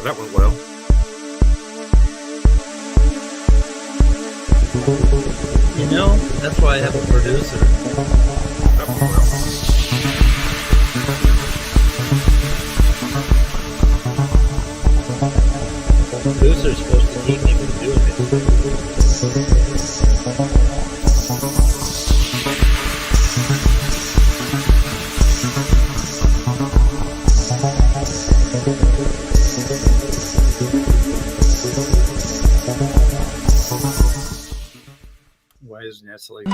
That went well. You know, that's why I have a producer. That went well. The producer's supposed to keep me from doing it. Why isn't that like?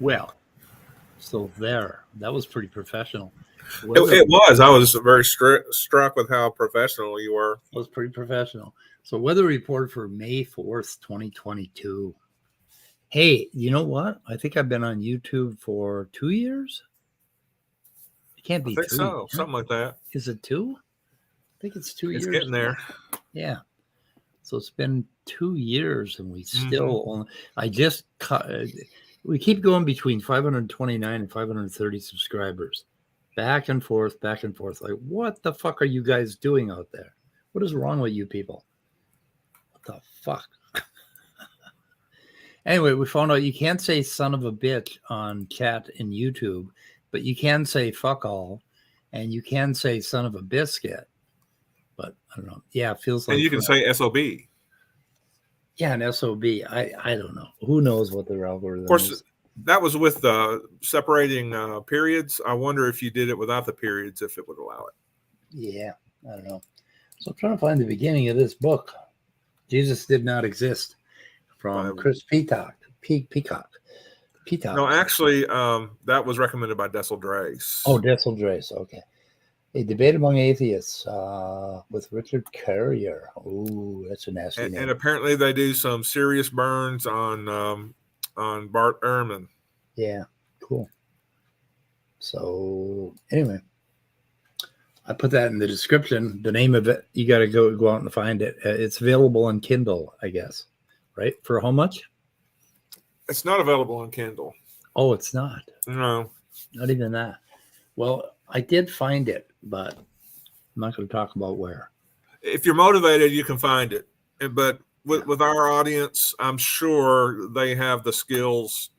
Well, so there. That was pretty professional. It was. I was very struck with how professional you were. It was pretty professional. So weather report for May 4th, 2022. Hey, you know what? I think I've been on YouTube for 2 years. It can't be I think 2. so. Something like that. Is it 2? I think it's 2 years. It's getting there. Yeah. So it's been 2 years and we still only, I just we keep going between 529 and 530 subscribers. Back and forth, back and forth. Like, what the fuck are you guys doing out there? What is wrong with you people? What the fuck? Anyway, we found out you can't say son of a bitch on chat in YouTube, but you can say fuck all, and you can say son of a biscuit. But I don't know. Yeah, it feels like. And you can say SOB. Yeah, an SOB. I don't know. Who knows what their algorithm is. Of course, that was with separating periods. I wonder if you did it without the periods, if it would allow it. Yeah, I don't know. So I'm trying to find the beginning of this book. Jesus Did Not Exist, from Chris Peacock. No, actually, that was recommended by Dessel Drace. Oh, Dessel Drace. Okay. A Debate Among Atheists with Richard Carrier. Oh, that's a nasty name. And apparently they do some serious burns on Bart Ehrman. Yeah, cool. So anyway, I put that in the description. The name of it, you got to go out and find it. It's available on Kindle, I guess. Right? For how much? It's not available on Kindle. Oh, it's not? No. Not even that. Well, I did find it, but I'm not going to talk about where. If you're motivated, you can find it. But with our audience, I'm sure they have the skills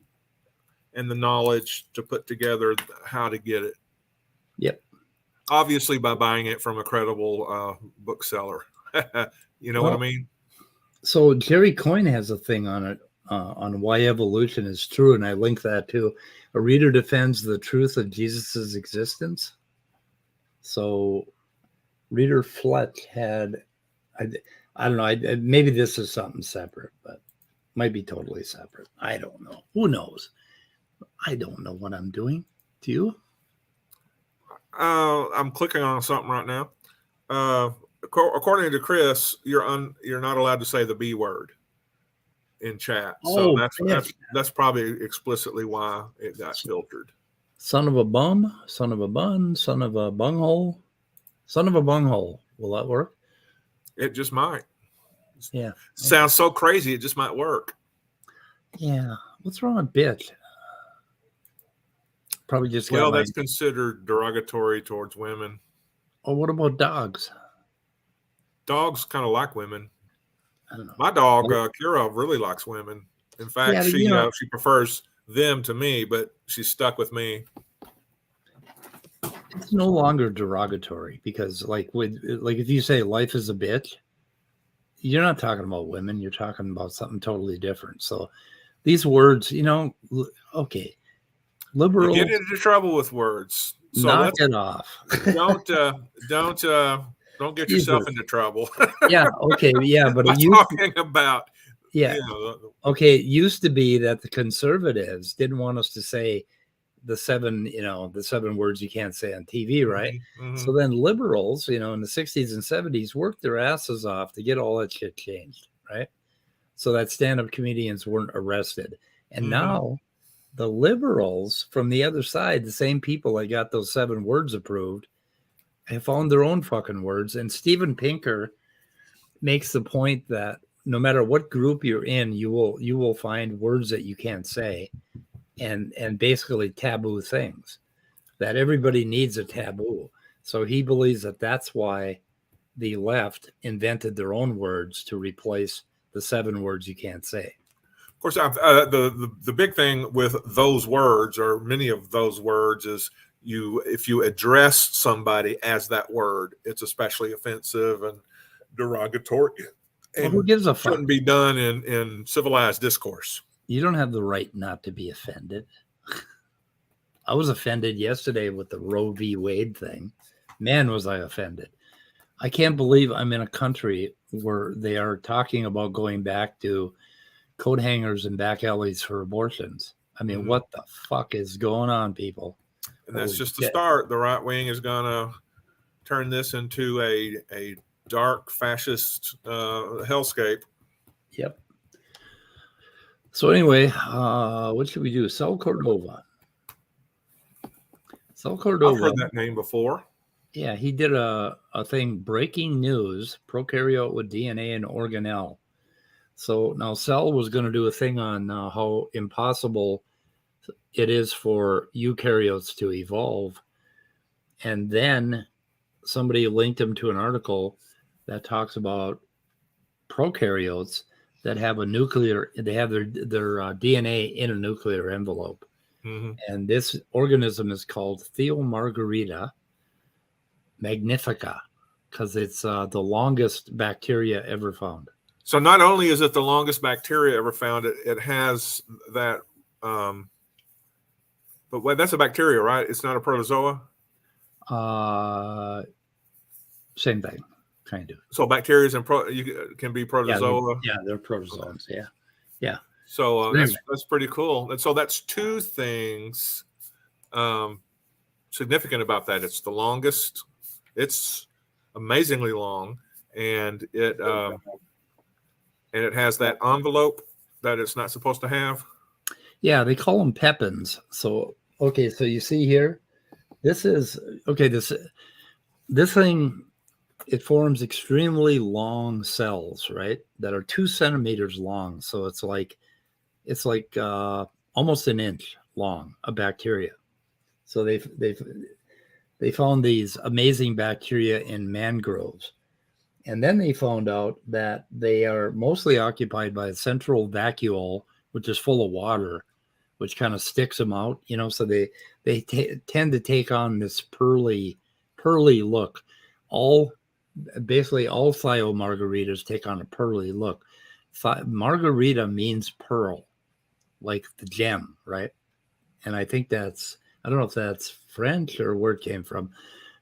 and the knowledge to put together how to get it. Yep. Obviously, by buying it from a credible bookseller. You know what I mean? So Jerry Coyne has a thing on it, on why evolution is true, and I link that too. A reader defends the truth of Jesus's existence. So Reader Fletch had, I don't know, maybe this is something separate, but might be totally separate. I don't know. Who knows? I don't know what I'm doing. Do you? I'm clicking on something right now. According to Chris, you're not allowed to say the B word in chat. So that's probably explicitly why it got filtered. Son of a bum, son of a bun, son of a bunghole, son of a bunghole. Will that work? It just might. Yeah. Sounds so crazy. It just might work. Yeah. What's wrong with bitch? Probably just that's considered derogatory towards women. Oh, what about dogs? Dogs kind of like women. I don't know. My dog, Kira, really likes women. In fact, she prefers them to me, but she's stuck with me. It's no longer derogatory because, like if you say life is a bitch, you're not talking about women. You're talking about something totally different. So these words, okay, liberal. You get into trouble with words. So knock it off. Don't get yourself into trouble. Yeah. Okay. Yeah. But talking about. Yeah. Okay. It used to be that the conservatives didn't want us to say the seven words you can't say on TV, right? Mm-hmm. So then liberals, in the 60s and 70s worked their asses off to get all that shit changed, right? so that stand-up comedians weren't arrested. And now the liberals from the other side, the same people that got those 7 words approved, have found their own fucking words. And Steven Pinker makes the point that no matter what group you're in, you will find words that you can't say, and basically taboo things, that everybody needs a taboo. So he believes that that's why the left invented their own words to replace the 7 words you can't say. Of course, the big thing with those words, or many of those words, is if you address somebody as that word, it's especially offensive and derogatory. And who gives a fuck? Shouldn't be done in civilized discourse. You don't have the right not to be offended. I was offended yesterday with the Roe v. Wade thing. Man, was I offended. I can't believe I'm in a country where they are talking about going back to coat hangers and back alleys for abortions. I mean, what the fuck is going on, people? And that's just the start. The right wing is going to turn this into a dark fascist hellscape. Yep. So anyway, what should we do? Saul Cordova. Saul Cordova. I've heard that name before. Yeah, he did a thing, breaking news, prokaryote with DNA and organelle. So now Saul was going to do a thing on how impossible it is for eukaryotes to evolve. And then somebody linked him to an article that talks about prokaryotes that have their DNA in a nuclear envelope. And this organism is called Thiomargarita magnifica, because it's the longest bacteria ever found. So not only is it the longest bacteria ever found, it has that, but wait, that's a bacteria, right? It's not a protozoa? Same thing, kind of. So bacteria can be protozoa? Yeah, they're protozoans, yeah. So that's pretty cool. And so that's 2 things significant about that. It's the longest. It's amazingly long, and it has that envelope that it's not supposed to have. Yeah, they call them pepins. So so you see here, this thing, it forms extremely long cells, right? That are 2 centimeters long. So it's like almost an inch long, a bacteria. So they found these amazing bacteria in mangroves. And then they found out that they are mostly occupied by a central vacuole, which is full of water, which kind of sticks them out, so they tend to take on this pearly look. Basically all Thiomargaritas take on a pearly look. Margarita means pearl, like the gem, right? And I think I don't know if that's French or where it came from.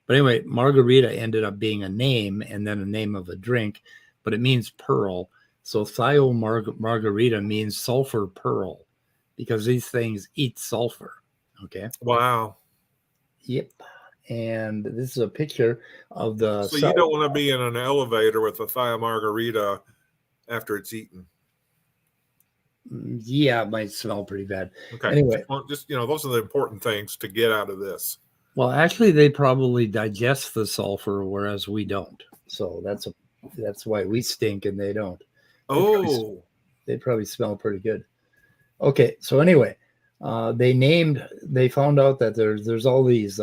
But anyway, margarita ended up being a name and then a name of a drink, but it means pearl. So Thiomargarita means sulfur pearl, because these things eat sulfur. Okay. Wow. Yep. And this is a picture of the. So you don't want to be in an elevator with a Thiomargarita after it's eaten. Yeah, it might smell pretty bad. Okay. Anyway, just those are the important things to get out of this. Well, actually, they probably digest the sulfur, whereas we don't. So that's why we stink and they don't. They probably smell pretty good. Okay, so anyway, they found out that there's all these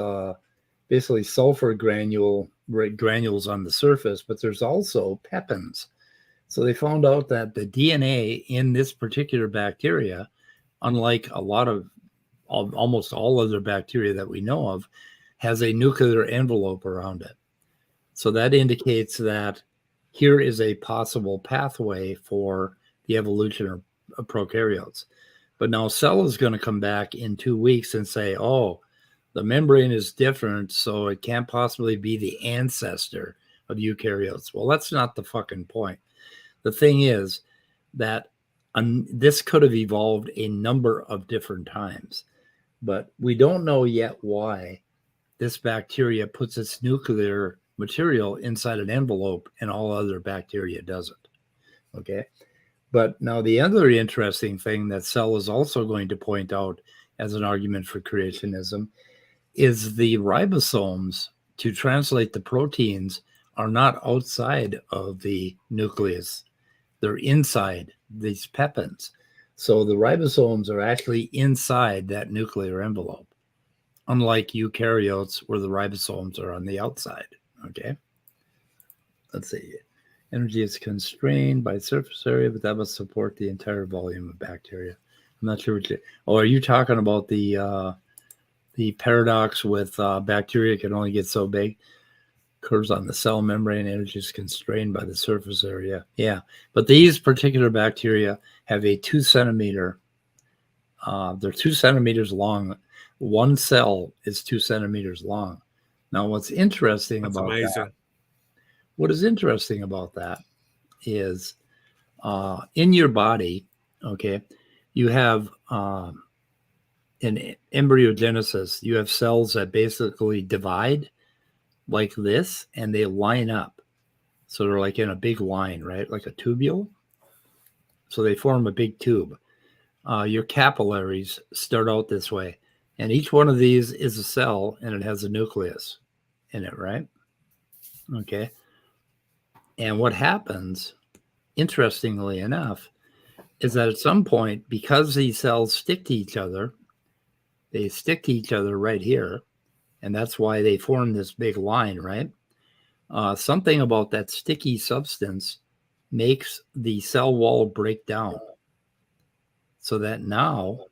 basically sulfur granules on the surface, but there's also pepins. So they found out that the DNA in this particular bacteria, unlike a lot of almost all other bacteria that we know of, has a nuclear envelope around it. So that indicates that here is a possible pathway for the evolution of prokaryotes. But now Cell is going to come back in 2 weeks and say, oh, the membrane is different, so it can't possibly be the ancestor of eukaryotes. Well, that's not the fucking point. The thing is that this could have evolved a number of different times, but we don't know yet why this bacteria puts its nuclear material inside an envelope and all other bacteria doesn't. Okay. But now the other interesting thing that Sell is also going to point out as an argument for creationism is the ribosomes, to translate the proteins, are not outside of the nucleus. They're inside these peptins. So the ribosomes are actually inside that nuclear envelope, unlike eukaryotes where the ribosomes are on the outside. Okay. Let's see. Energy is constrained by surface area, but that must support the entire volume of bacteria. I'm not sure what you... Oh, are you talking about the paradox with bacteria can only get so big? Occurs on the cell membrane. Energy is constrained by the surface area. Yeah, but these particular bacteria have a 2 centimeter. They're 2 centimeters long. One cell is 2 centimeters long. Now, what's interesting about that? What is interesting about that is in your body, okay, you have in embryogenesis, you have cells that basically divide like this, and they line up. So they're like in a big line, right? Like a tubule. So they form a big tube. Your capillaries start out this way. And each one of these is a cell, and it has a nucleus in it, right? Okay. And what happens, interestingly enough, is that at some point, because these cells stick to each other, they stick to each other right here. And that's why they form this big line, right? Something about that sticky substance makes the cell wall break down. So that now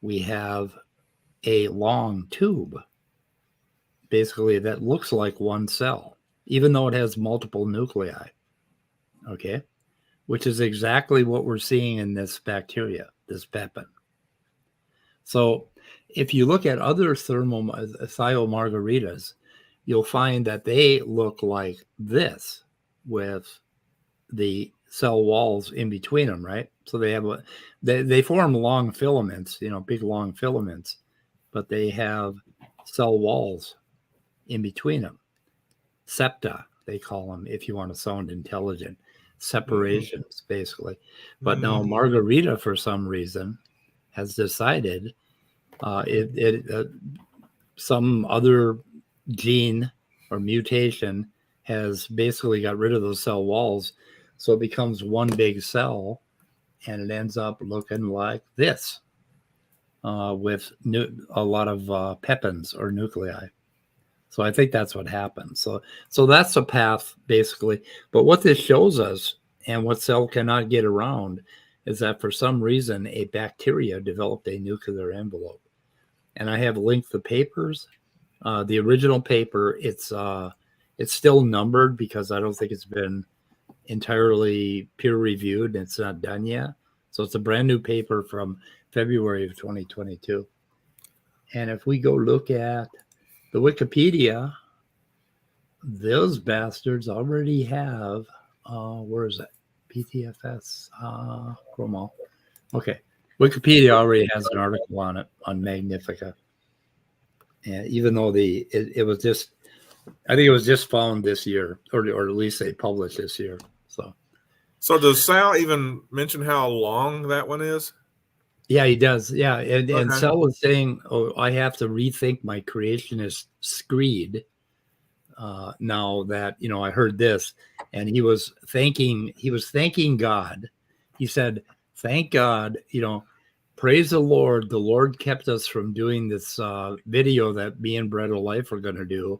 we have a long tube, basically, that looks like one cell, even though it has multiple nuclei. Okay. Which is exactly what we're seeing in this bacteria, this pepin. So if you look at other Thiomargaritas, you'll find that they look like this with the cell walls in between them, right? So they have they form long filaments, big long filaments, but they have cell walls in between them. Septa, they call them, if you want to sound intelligent. Separations, basically. But now Margarita, for some reason, has decided some other gene or mutation has basically got rid of those cell walls, so it becomes one big cell, and it ends up looking like this with a lot of pepins or nuclei. So I think that's what happens. So that's a path, basically. But what this shows us, and what Cell cannot get around, is that for some reason a bacteria developed a nuclear envelope. And I have linked the papers. The original paper, it's still numbered because I don't think it's been entirely peer reviewed. It's not done yet. So it's a brand new paper from February of 2022. And if we go look at the Wikipedia, those bastards already have, where is it? PTFS, Chromo. Okay. Wikipedia already has an article on it, on magnifica. And even though it was just, I think it was just found this year, or at least they published this year. So does Sal even mention how long that one is? Yeah, he does. Yeah. And Sal was saying, I have to rethink my creationist screed now that, I heard this. And he was thanking God. He said, thank God, praise the Lord. The Lord kept us from doing this video that me and Bread of Life are going to do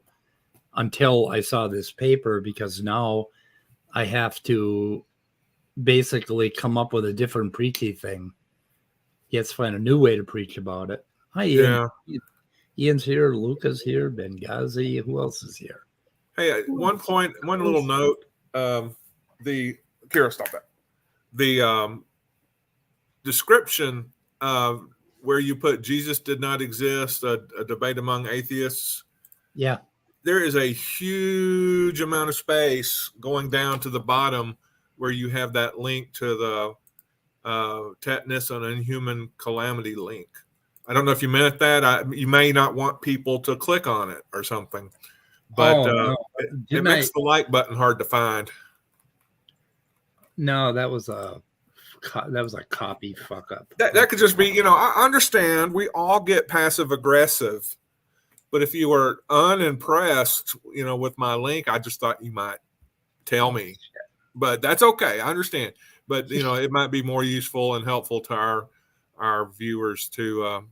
until I saw this paper, because now I have to basically come up with a different preachy thing. He has to find a new way to preach about it. Hi, Ian. Yeah. Ian's here. Luca's here. Benghazi. Who else is here? Hey, one little note. Kira, stop that. The description where you put Jesus did not exist, a debate among atheists. Yeah. There is a huge amount of space going down to the bottom where you have that link to the tetanus and inhuman calamity link. I don't know if you meant that. You may not want people to click on it or something, but it makes the like button hard to find. No, that was a a copy fuck up. That could just be, I understand we all get passive aggressive, but if you were unimpressed, with my link, I just thought you might tell me. But that's okay. I understand. But it might be more useful and helpful to our viewers to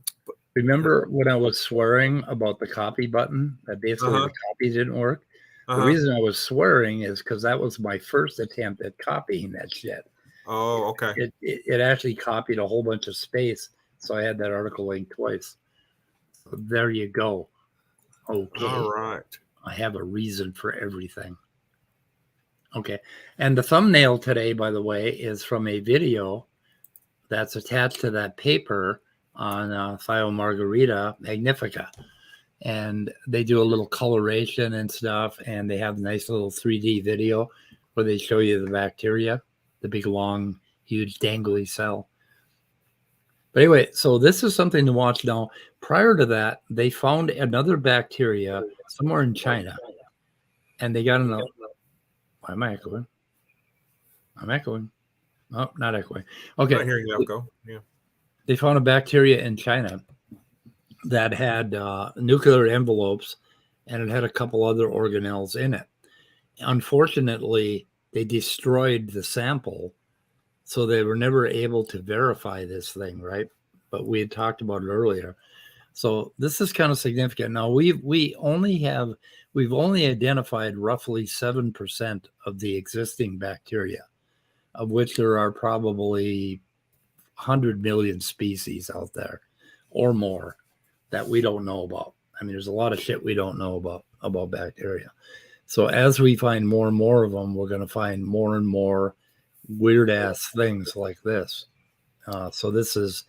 remember when I was swearing about the copy button, that basically the copy didn't work. The reason I was swearing is because that was my first attempt at copying that shit. Oh, okay. It actually copied a whole bunch of space, so I had that article linked twice. So there you go. Okay. All right. I have a reason for everything. Okay. And the thumbnail today, by the way, is from a video that's attached to that paper on Thiomargarita magnifica. And they do a little coloration and stuff, and they have a nice little 3D video where they show you the bacteria, the big, long, huge, dangly cell. But anyway, so this is something to watch now. Prior to that, they found another bacteria somewhere in China, and they got in a... Why am I echoing? I'm echoing. Oh, not echoing. Okay. I'm not hearing you echo. Yeah. They found a bacteria in China that had nuclear envelopes, and it had a couple other organelles in it. Unfortunately, they destroyed the sample, so they were never able to verify this thing, right? But we had talked about it earlier. So this is kind of significant. Now we've only identified roughly 7% of the existing bacteria, of which there are probably 100 million species out there or more that we don't know about. I mean, there's a lot of shit we don't know about bacteria. So as we find more and more of them, we're going to find more and more weird ass things like this. So this is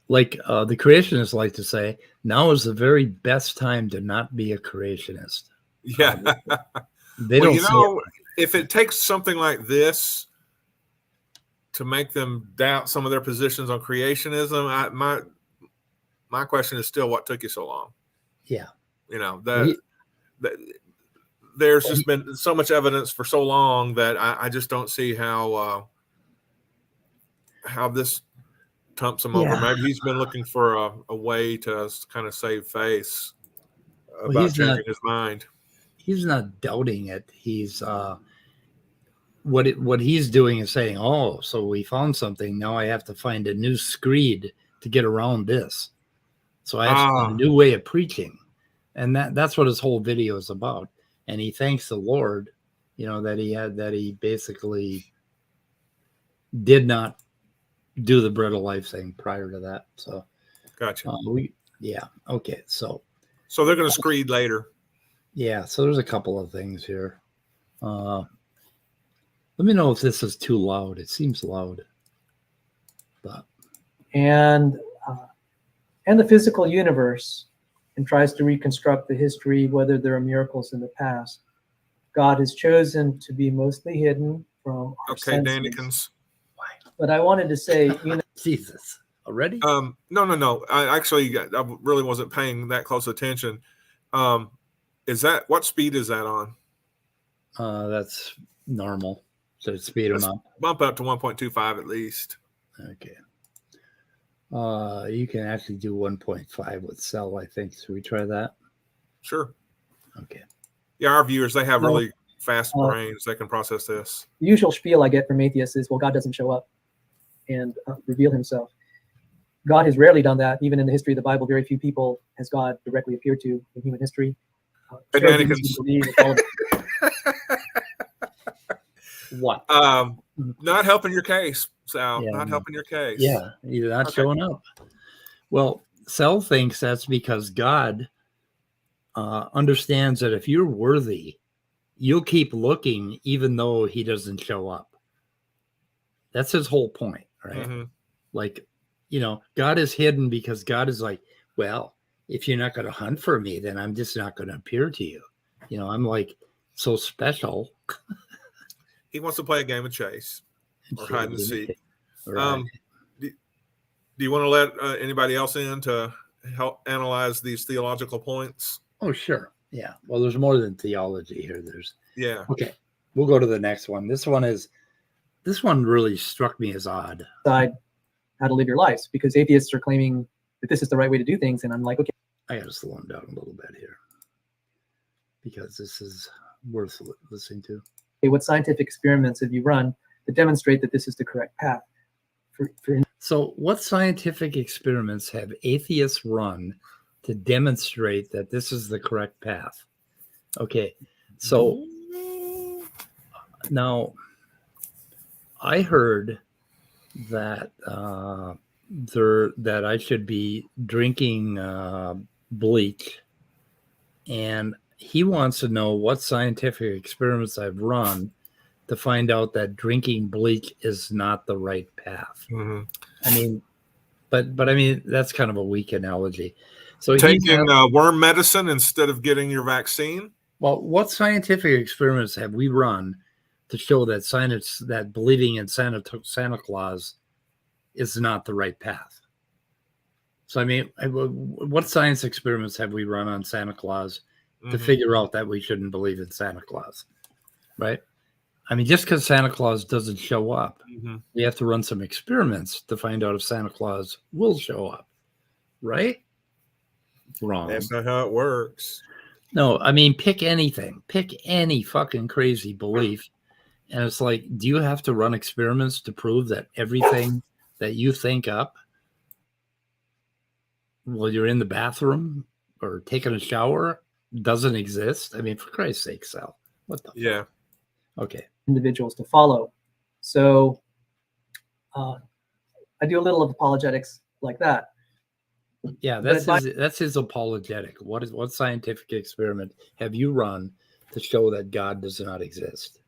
like the creationists like to say, now is the very best time to not be a creationist. Yeah. They don't if it takes something like this to make them doubt some of their positions on creationism, my question is still, what took you so long? Yeah. There's just been so much evidence for so long that I just don't see how this tumps him over. Maybe he's been looking for a way to kind of save face about changing his mind. He's not doubting it. He's what he's doing is saying, oh, so we found something. Now I have to find a new screed to get around this. So I have to find a new way of preaching. And that's what his whole video is about. And he thanks the Lord, that he basically did not do the bread of life thing prior to that. So gotcha. Okay. So they're going to screed later. Yeah. So there's a couple of things here. Let me know if this is too loud. It seems loud. And the physical universe, and tries to reconstruct the history, whether there are miracles in the past. God has chosen to be mostly hidden from our senses. Dandikins. But I wanted to say, Jesus, already? No. I really wasn't paying that close attention. What speed is that on? That's normal. So speed them up. Bump up to 1.25 at least. Okay. You can actually do 1.5 with cell, I think. Should we try that? Sure. Okay. Yeah, our viewers, they have really fast brains. They can process this. The usual spiel I get from atheists is, well, God doesn't show up and reveal himself. God has rarely done that. Even in the history of the Bible, very few people has God directly appeared to in human history. What? Not helping your case, Sal. Not helping your case. Yeah, you're not showing up. Well, Sal thinks that's because God understands that if you're worthy, you'll keep looking even though he doesn't show up. That's his whole point, right? Mm-hmm. Like, God is hidden because God is like, well, if you're not going to hunt for me, then I'm just not going to appear to you. I'm like so special. He wants to play a game of chase or hide and seek. Right. Do you want to let anybody else in to help analyze these theological points? Oh, sure. Yeah. Well, there's more than theology here. Okay. We'll go to the next one. This one is This one really struck me as odd. Decide how to live your lives, because atheists are claiming that this is the right way to do things, and I'm like, okay, I got to slow him down a little bit here because this is worth listening to. Okay, what scientific experiments have you run to demonstrate that this is the correct path? So, what scientific experiments have atheists run to demonstrate that this is the correct path? Okay, so now I heard that that I should be drinking bleach, and he wants to know what scientific experiments I've run to find out that drinking bleach is not the right path. Mm-hmm. I mean, but I mean, that's kind of a weak analogy. So taking worm medicine instead of getting your vaccine. Well, what scientific experiments have we run to show that that believing in Santa Claus is not the right path? So, I mean, what science experiments have we run on Santa Claus to figure out that we shouldn't believe in Santa Claus, right? I mean, just because Santa Claus doesn't show up, we have to run some experiments to find out if Santa Claus will show up, right? Wrong. That's not how it works. No, I mean, pick anything. Pick any fucking crazy belief. And it's like, do you have to run experiments to prove that everything that you think up while you're in the bathroom or taking a shower doesn't exist? I mean, for Christ's sake, Sal. What the fuck? Okay. Individuals to follow. So I do a little of apologetics like that. Yeah, that's his apologetic. What scientific experiment have you run to show that God does not exist?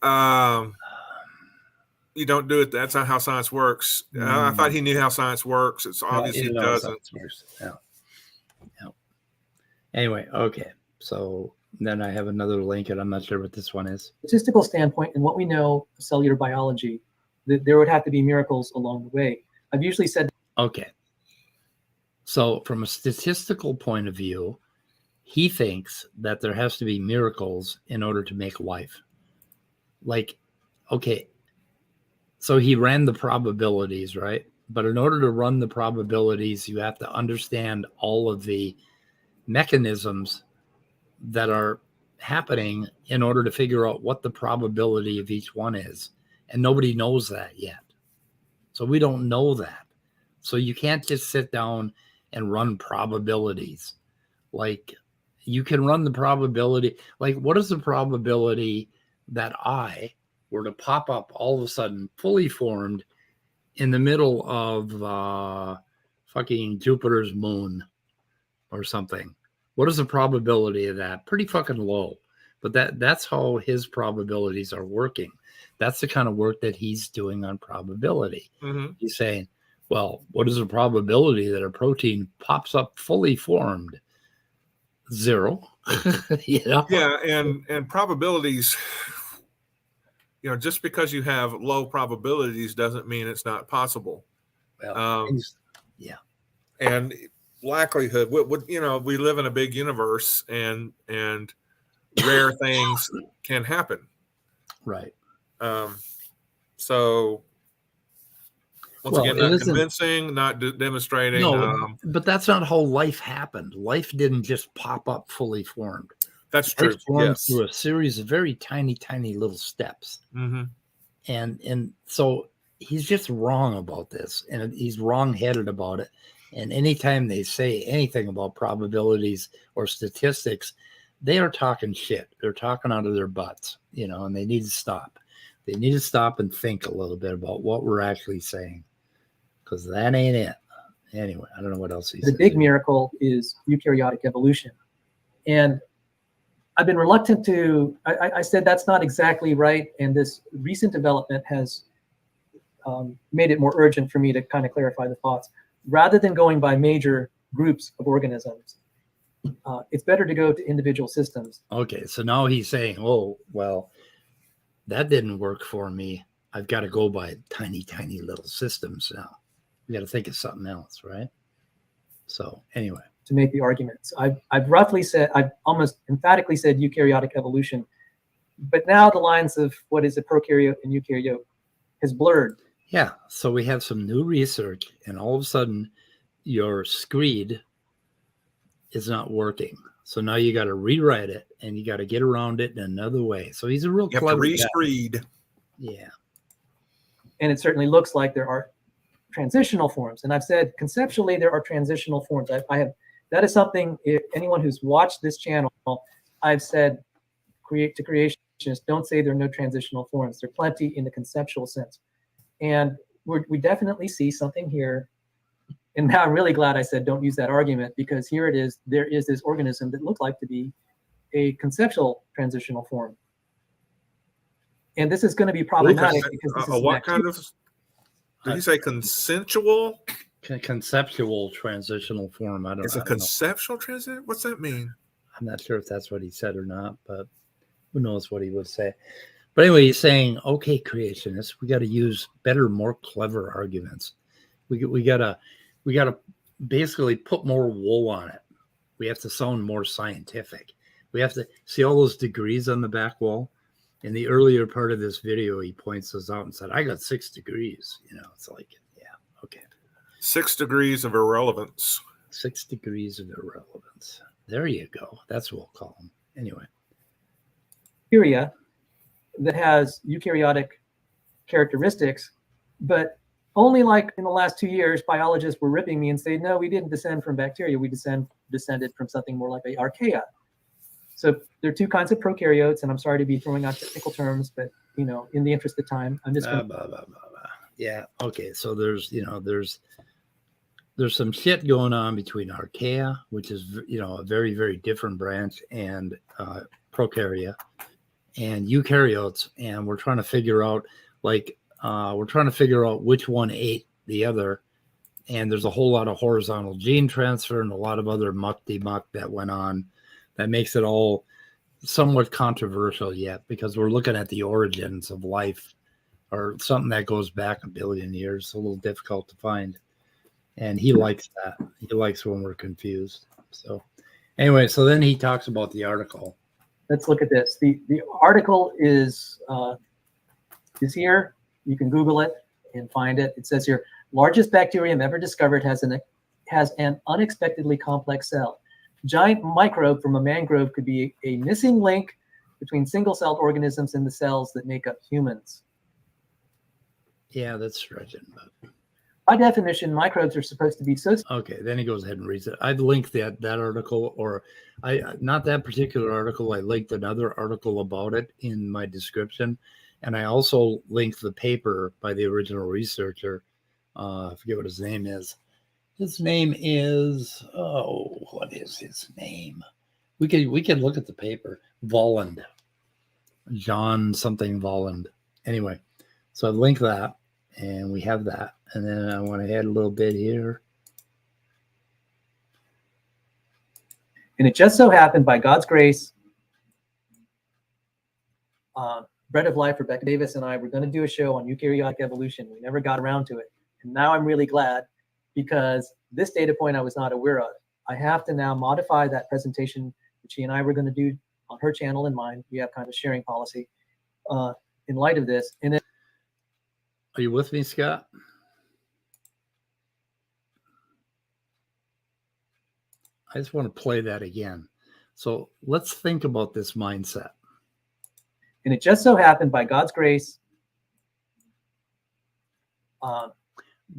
You don't do it. That's not how science works. I thought he knew how science works. It's obvious he doesn't. Yeah. Anyway, okay. So then I have another link, and I'm not sure what this one is. Statistical standpoint, and what we know of cellular biology, that there would have to be miracles along the way. I've usually said. Okay. So from a statistical point of view, he thinks that there has to be miracles in order to make life. Like, okay, so he ran the probabilities, right? But in order to run the probabilities, you have to understand all of the mechanisms that are happening in order to figure out what the probability of each one is. And nobody knows that yet. So we don't know that. So you can't just sit down and run probabilities. Like, you can run the probability. Like, what is the probability that I were to pop up all of a sudden fully formed in the middle of fucking Jupiter's moon or something? What is the probability of that? Pretty fucking low. But that's how his probabilities are working. That's the kind of work that he's doing on probability. He's saying, well, what is the probability that a protein pops up fully formed? 0. You know? Yeah, and probabilities, you know, just because you have low probabilities doesn't mean it's not possible. Well, yeah. And likelihood, you know, we live in a big universe, and rare things can happen. Right. So once again, not convincing, not demonstrating. No, but that's not how life happened. Life didn't just pop up fully formed. That's true. It formed through a series of very tiny, tiny little steps. And so he's just wrong about this, and he's wrong-headed about it. And anytime they say anything about probabilities or statistics, they are talking shit. They're talking out of their butts, you know, and they need to stop. They need to stop and think a little bit about what we're actually saying, because that ain't it. Anyway, I don't know what else he said. The big miracle is eukaryotic evolution. And I've been reluctant to, I said that's not exactly right. And this recent development has made it more urgent for me to kind of clarify the thoughts. Rather than going by major groups of organisms, it's better to go to individual systems. Okay, so now he's saying, oh, well, that didn't work for me. I've got to go by tiny, tiny little systems now. We got to think of something else, right? So anyway. To make the arguments. I've roughly said, I've almost emphatically said eukaryotic evolution, But now the lines of what is a prokaryote and eukaryote has blurred. Yeah. So we have some new research, and all of a sudden, your screed is not working. So now you got to rewrite it, and you got to get around it in another way. So he's a real clever guy. Re-screed. Yeah. And it certainly looks like there are transitional forms. And I've said conceptually there are transitional forms. I have, that is something, if anyone who's watched this channel, I've said to creationists, don't say there are no transitional forms. There are plenty in the conceptual sense. And we definitely see something here. And now I'm really glad I said don't use that argument, because here it is. There is this organism that looked like to be a conceptual transitional form. And this is going to be problematic because this is what kind of, did he say consensual? Conceptual transitional form. I don't know. It's a conceptual transition? What's that mean? I'm not sure if that's what he said or not, but who knows what he would say. But anyway, he's saying, okay, creationists, we got to use better, more clever arguments. We gotta basically put more wool on it. We have to sound more scientific. We have to see all those degrees on the back wall. In the earlier part of this video, he points us out and said, I got 6 degrees. You know, it's like, yeah, okay. 6 degrees of irrelevance. 6 degrees of irrelevance. There you go. That's what we'll call them. Anyway. Bacteria that has eukaryotic characteristics, but only like in the last 2 years, biologists were ripping me and saying, no, we didn't descend from bacteria. We descended from something more like archaea. So there are 2 kinds of prokaryotes, and I'm sorry to be throwing out technical terms, but you know, in the interest of time, I'm just going to. Yeah. Okay. So there's some shit going on between archaea, which is a very, very different branch, and prokarya and eukaryotes, and we're trying to figure out which one ate the other. And there's a whole lot of horizontal gene transfer and a lot of other muck-de-muck that went on. That makes it all somewhat controversial yet, because we're looking at the origins of life, or something that goes back a billion years. It's a little difficult to find. And he likes that. He likes when we're confused. So anyway, so then he talks about the article. Let's look at this. The article is here. You can Google it and find it. It says here, largest bacterium ever discovered has an unexpectedly complex cell. Giant microbe from a mangrove could be a missing link between single-celled organisms and the cells that make up humans. Yeah, that's stretching. But by definition, microbes are supposed to be so. Okay, then he goes ahead and reads it. I've linked that article, or not that particular article. I linked another article about it in my description, and I also linked the paper by the original researcher. I forget what his name is. His name is, what is his name? We can look at the paper. Volland. John something Volland. Anyway, so I've linked that, and we have that. And then I want to add a little bit here. And it just so happened, by God's grace, Bread of Life, Rebecca Davis and I were going to do a show on eukaryotic evolution. We never got around to it. And now I'm really glad, because this data point I was not aware of. I have to now modify that presentation, which she and I were going to do on her channel and mine. We have kind of a sharing policy in light of this. And then, are you with me, Scott? I just want to play that again. So let's think about this mindset. And it just so happened, by God's grace,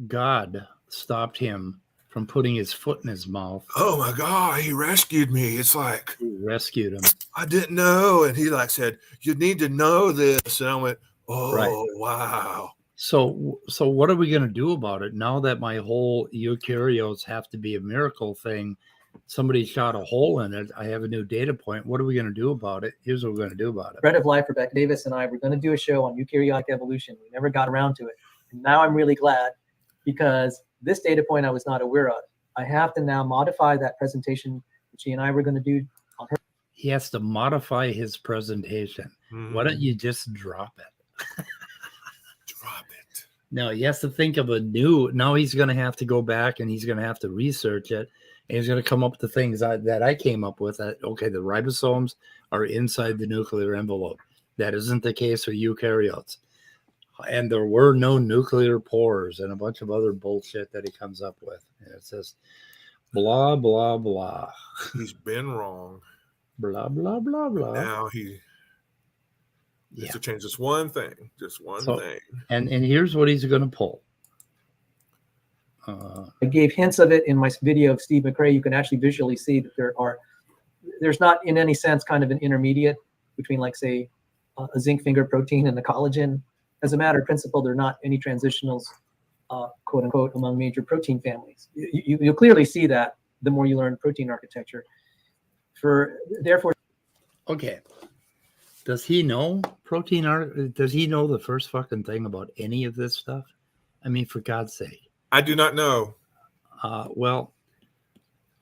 God stopped him from putting his foot in his mouth. Oh my God, he rescued me. It's like, he rescued him. I didn't know. And he said, you need to know this. And I went, oh, right. Wow. So what are we going to do about it now that my whole eukaryotes have to be a miracle thing? Somebody shot a hole in it. I have a new data point. What are we going to do about it? Here's what we're going to do about it. Bread of Life, Rebecca Davis and I were going to do a show on eukaryotic evolution. We never got around to it. And now I'm really glad, because this data point I was not aware of. I have to now modify that presentation that she and I were going to do on her. He has to modify his presentation. Why don't you just drop it? Drop it. No, he has to think of a new. Now he's going to have to go back and he's going to have to research it. And he's going to come up with the things that I came up with. That, okay, the ribosomes are inside the nuclear envelope. That isn't the case with eukaryotes. And there were no nuclear pores and a bunch of other bullshit that he comes up with. And it says, blah, blah, blah. He's been wrong. Blah, blah, blah, blah. Now he needs to change this one thing. Just one thing. And here's what he's going to pull. I gave hints of it in my video of Steve McRae. You can actually visually see that there's not in any sense kind of an intermediate between, like, say, a zinc finger protein and the collagen. As a matter of principle, there are not any transitionals, quote unquote, among major protein families. You'll clearly see that the more you learn protein architecture. Therefore, okay. Does he know protein does he know the first fucking thing about any of this stuff? I mean, for God's sake. I do not know. Well,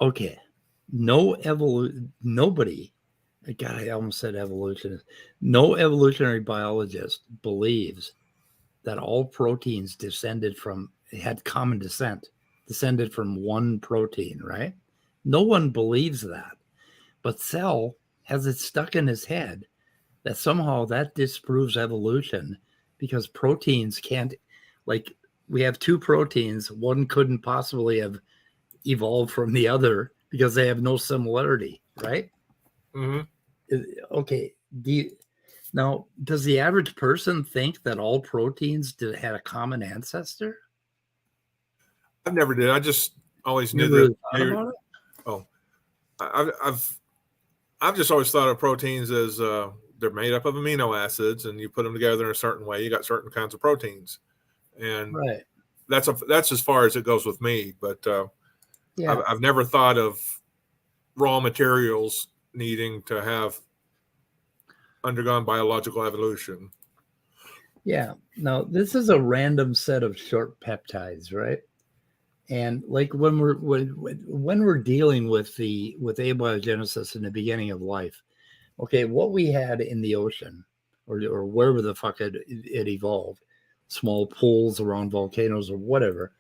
okay. Nobody, God, I almost said evolutionist. No evolutionary biologist believes that all proteins had common descended from one protein, right? No one believes that. But Cell has it stuck in his head that somehow that disproves evolution because proteins can't, like, we have two proteins. One couldn't possibly have evolved from the other because they have no similarity, right? Mm-hmm. Okay. Now, does the average person think that all proteins had a common ancestor? I never did. I just always knew Really that. thought about it? Oh, I've just always thought of proteins as they're made up of amino acids, and you put them together in a certain way, you got certain kinds of proteins. And right. That's as far as it goes with me. But yeah. I've never thought of raw materials needing to have undergone biological evolution. Yeah. Now, this is a random set of short peptides, right? And like when we're dealing with abiogenesis in the beginning of life, okay, what we had in the ocean or wherever the fuck it evolved, small pools around volcanoes or whatever,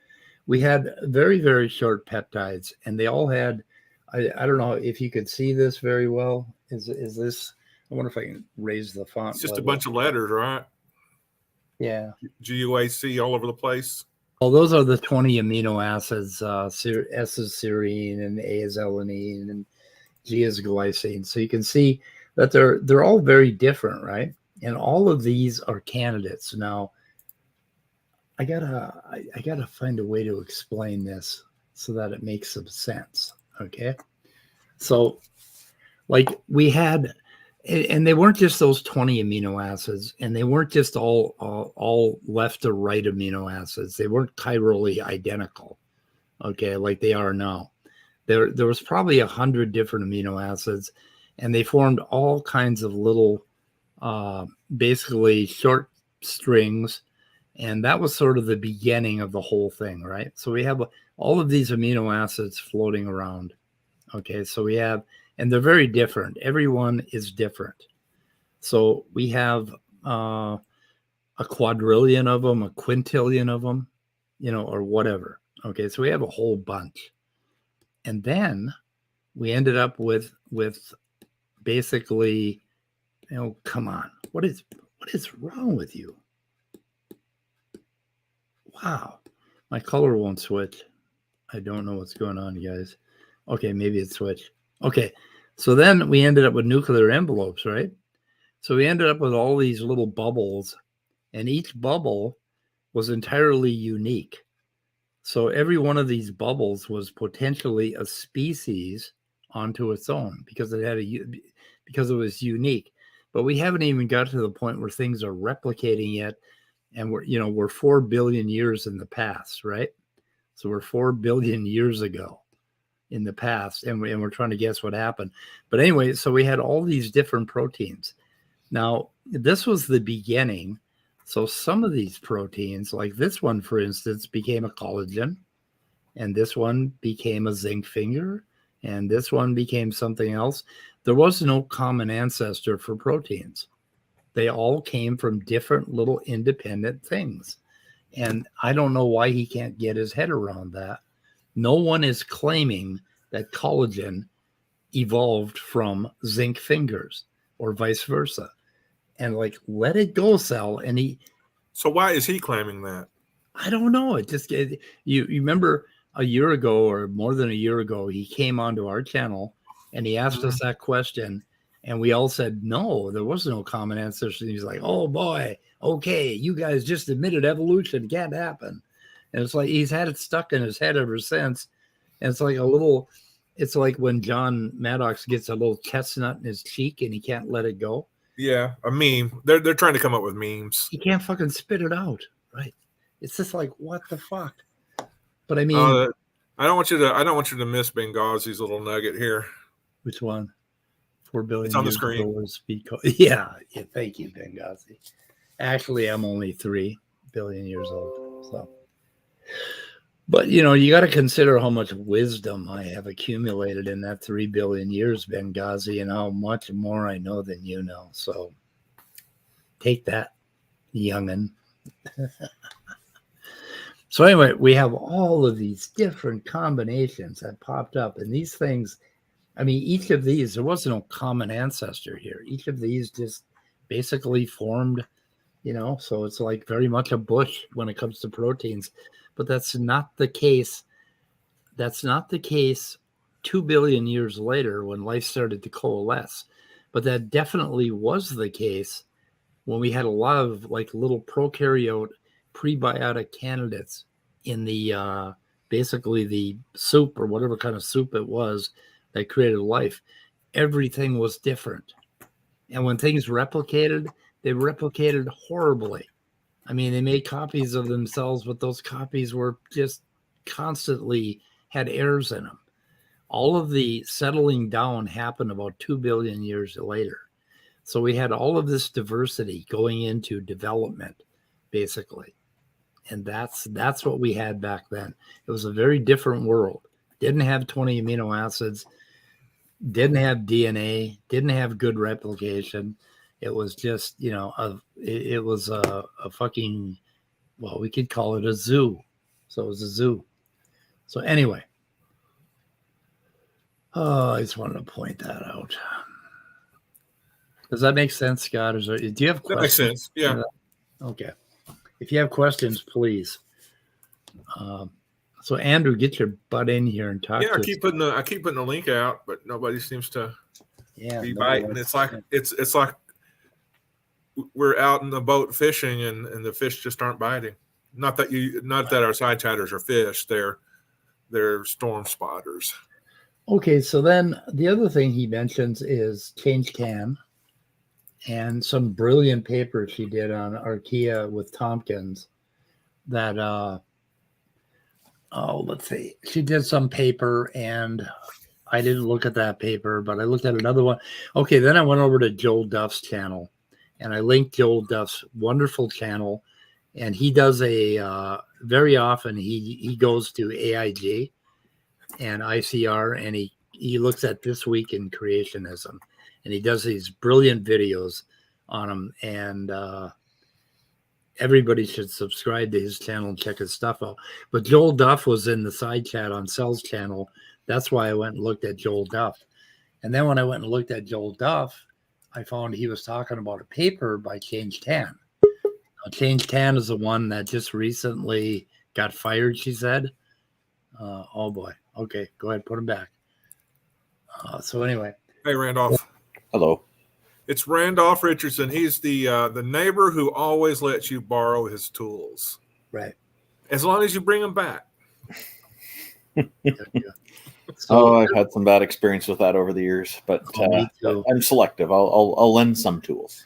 we had very, very short peptides, and they all had, I don't know if you could see this very well. Is this, I wonder if I can raise the font. It's just a bunch of letters, right? Yeah. GUAC all over the place. Well, those are the 20 amino acids. S is serine and A is alanine and G is glycine. So you can see that they're all very different, right? And all of these are candidates. Now, I gotta find a way to explain this so that it makes some sense. Okay. So like we had, and they weren't just those 20 amino acids, and they weren't just all left or right amino acids. They weren't chirally identical, okay, like they are now. There was probably 100 different amino acids, and they formed all kinds of little, basically short strings, and that was sort of the beginning of the whole thing, right? So we have all of these amino acids floating around, okay? So we have, and they're very different. Everyone is different. So we have a quadrillion of them, a quintillion of them, or whatever. Okay, so we have a whole bunch. And then we ended up with basically, come on. What is wrong with you? Wow. My color won't switch. I don't know what's going on, guys. Okay, maybe it switched. Okay, so then we ended up with nuclear envelopes, right? So we ended up with all these little bubbles, and each bubble was entirely unique. So every one of these bubbles was potentially a species onto its own because it was unique. But we haven't even got to the point where things are replicating yet, and we're 4 billion years in the past, right? So we're 4 billion years ago in the past, and we're trying to guess what happened. But anyway, so we had all these different proteins. Now, this was the beginning. So some of these proteins, like this one, for instance, became a collagen, and this one became a zinc finger, and this one became something else. There was no common ancestor for proteins. They all came from different little independent things. And I don't know why he can't get his head around that. No one is claiming that collagen evolved from zinc fingers or vice versa. and like let it go, Sal. And So why is he claiming that? I don't know. You remember a year ago or more than a year ago, he came onto our channel and he asked us that question, and we all said no, there was no common ancestor. He's like, oh boy, okay, you guys just admitted evolution can't happen. And it's like he's had it stuck in his head ever since. And it's like when John Maddox gets a little chestnut in his cheek and he can't let it go. Yeah, a meme. They're trying to come up with memes. He can't fucking spit it out, right? It's just like, what the fuck? But I mean, I don't want you to miss Benghasi's little nugget here. Which one? 4 billion. It's on the screen. Yeah. Thank you, Benghazi. Actually, I'm only 3 billion years old. So, but you got to consider how much wisdom I have accumulated in that 3 billion years, Benghazi, and how much more I know than you know. So, take that, youngin'. So anyway, we have all of these different combinations that popped up, and these things, I mean, each of these, there was no common ancestor here. Each of these just basically formed, so it's like very much a bush when it comes to proteins, but that's not the case. That's not the case 2 billion years later when life started to coalesce, but that definitely was the case when we had a lot of like little prokaryote prebiotic candidates in the basically the soup or whatever kind of soup it was that created life. Everything was different, and when things replicated, they replicated horribly. I mean, they made copies of themselves, but those copies were just constantly had errors in them. All of the settling down happened about 2 billion years later. So we had all of this diversity going into development, basically. And that's what we had back then. It was a very different world. Didn't have 20 amino acids, didn't have DNA, didn't have good replication. It was just, it was a fucking, well, we could call it a zoo. So it was a zoo. So anyway, I just wanted to point that out. Does that make sense, Scott? Do you have questions? That makes sense. Yeah. Okay. If you have questions, please. So Andrew, get your butt in here and talk. Yeah, I keep putting the link out, but nobody seems to be biting. It's like we're out in the boat fishing and the fish just aren't biting. Not that our side chatters are fish. They're storm spotters. Okay, so then the other thing he mentions is change can. And some brilliant paper she did on archaea with Tompkins that, let's see. She did some paper, and I didn't look at that paper, but I looked at another one. Okay, then I went over to Joel Duff's channel, and I linked Joel Duff's wonderful channel, and he does very often he goes to AIG and ICR, and he looks at This Week in Creationism. And he does these brilliant videos on them. And everybody should subscribe to his channel and check his stuff out. But Joel Duff was in the side chat on Cell's channel. That's why I went and looked at Joel Duff. And then when I went and looked at Joel Duff, I found he was talking about a paper by Change Tan. Now, Change Tan is the one that just recently got fired, she said. Oh, boy. Okay, go ahead. Put him back. So anyway. Hey, Randolph. Hello. It's Randolph Richardson. He's the neighbor who always lets you borrow his tools. Right. As long as you bring them back. So, I've had some bad experience with that over the years, but I'm selective. I'll lend some tools.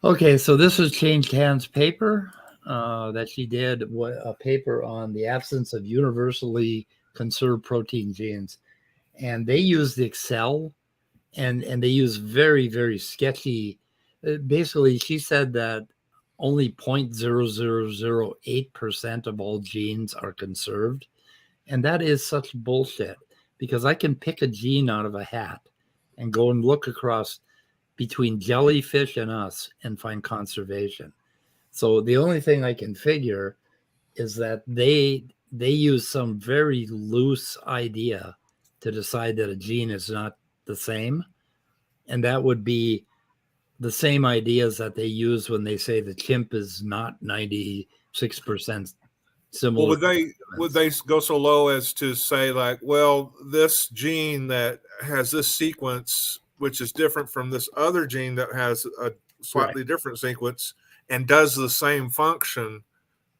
Okay, so this is Change Han's paper that she did, a paper on the absence of universally conserved protein genes. And they used Excel, and they use very, very sketchy. Basically, she said that only 0.0008% of all genes are conserved. And that is such bullshit, because I can pick a gene out of a hat and go and look across between jellyfish and us and find conservation. So the only thing I can figure is that they use some very loose idea to decide that a gene is not the same. And that would be the same ideas that they use when they say the chimp is not 96% similar. Well, would they go so low as to say, like, well, this gene that has this sequence, which is different from this other gene that has a slightly different sequence and does the same function,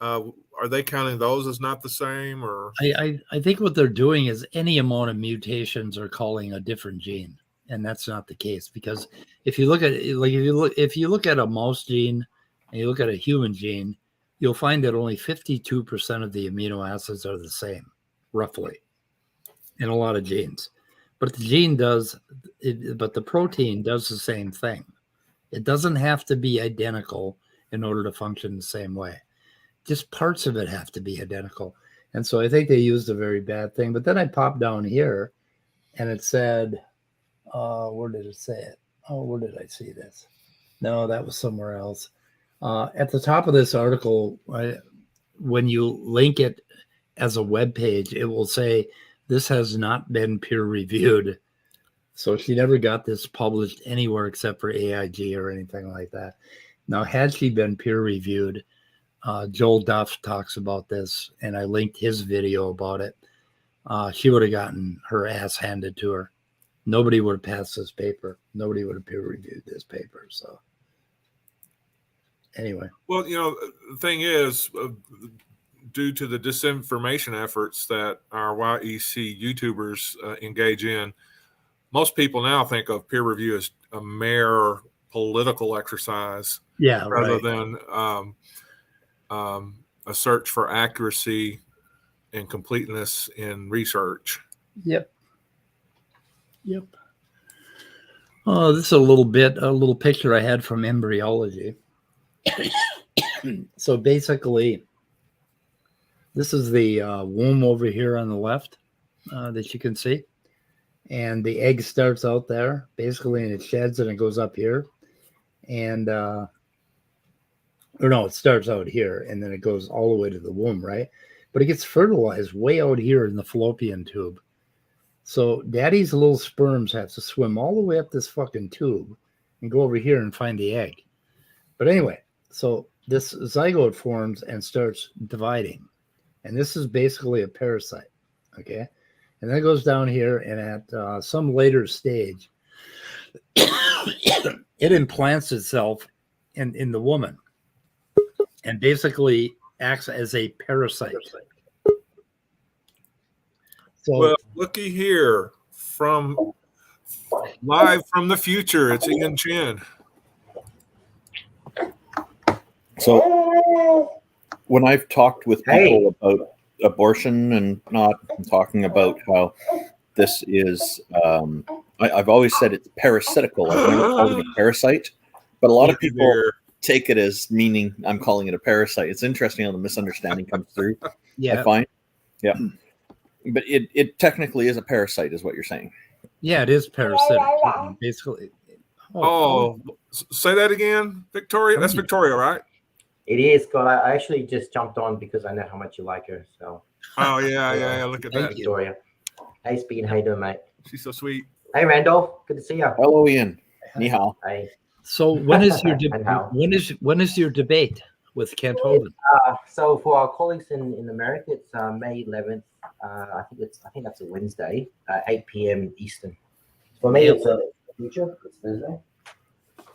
are they counting those as not the same? Or I think what they're doing is any amount of mutations are calling a different gene, and that's not the case, because if you look at it, like if you look at a mouse gene and you look at a human gene, you'll find that only 52% of the amino acids are the same, roughly, in a lot of genes. But the protein does the same thing. It doesn't have to be identical in order to function the same way. Just parts of it have to be identical. And so I think they used a very bad thing. But then I popped down here and it said, where did it say it? Oh, where did I see this? No, that was somewhere else. At the top of this article, when you link it as a web page, it will say, this has not been peer reviewed. So she never got this published anywhere except for AIG or anything like that. Now, had she been peer reviewed, Joel Duff talks about this, and I linked his video about it. She would have gotten her ass handed to her. Nobody would have passed this paper. Nobody would have peer reviewed this paper. So anyway. Well, the thing is, due to the disinformation efforts that our YEC YouTubers engage in, most people now think of peer review as a mere political exercise, rather than a search for accuracy and completeness in research. Yep. Oh, this is a little picture I had from embryology. So basically, this is the womb over here on the left that you can see. And the egg starts out there, basically, and it sheds and it goes up here. And, or no, it starts out here and then it goes all the way to the womb, right? But it gets fertilized way out here in the fallopian tube. So daddy's little sperms have to swim all the way up this fucking tube and go over here and find the egg. But anyway, so this zygote forms and starts dividing. And this is basically a parasite, okay? And then it goes down here, and at some later stage, it implants itself in the woman and basically acts as a parasite. So, well, looky here, live from the future, it's Ian Chin. So when I've talked with people about abortion and not, I'm talking about how this is, I've always said it's parasitical. I've never called it a parasite, but a lot of people take it as meaning I'm calling it a parasite. It's interesting how the misunderstanding comes through. Yeah. I find. Yeah. But it technically is a parasite, is what you're saying. Yeah, it is parasitic. Basically. Say that again, Victoria. That's Victoria, right? It is, Scott. I actually just jumped on because I know how much you like her. So. Oh yeah. Look at that, Victoria. Hey, Speed. How you doing, mate? She's so sweet. Hey, Randolph. Good to see you. Hello, Ian. Ni hao. Hey. So when is your when is your debate with Kent Holden? So for our colleagues in America, it's May 11th. I think that's a Wednesday, 8 p.m. Eastern. For me, it's a future. It's Thursday.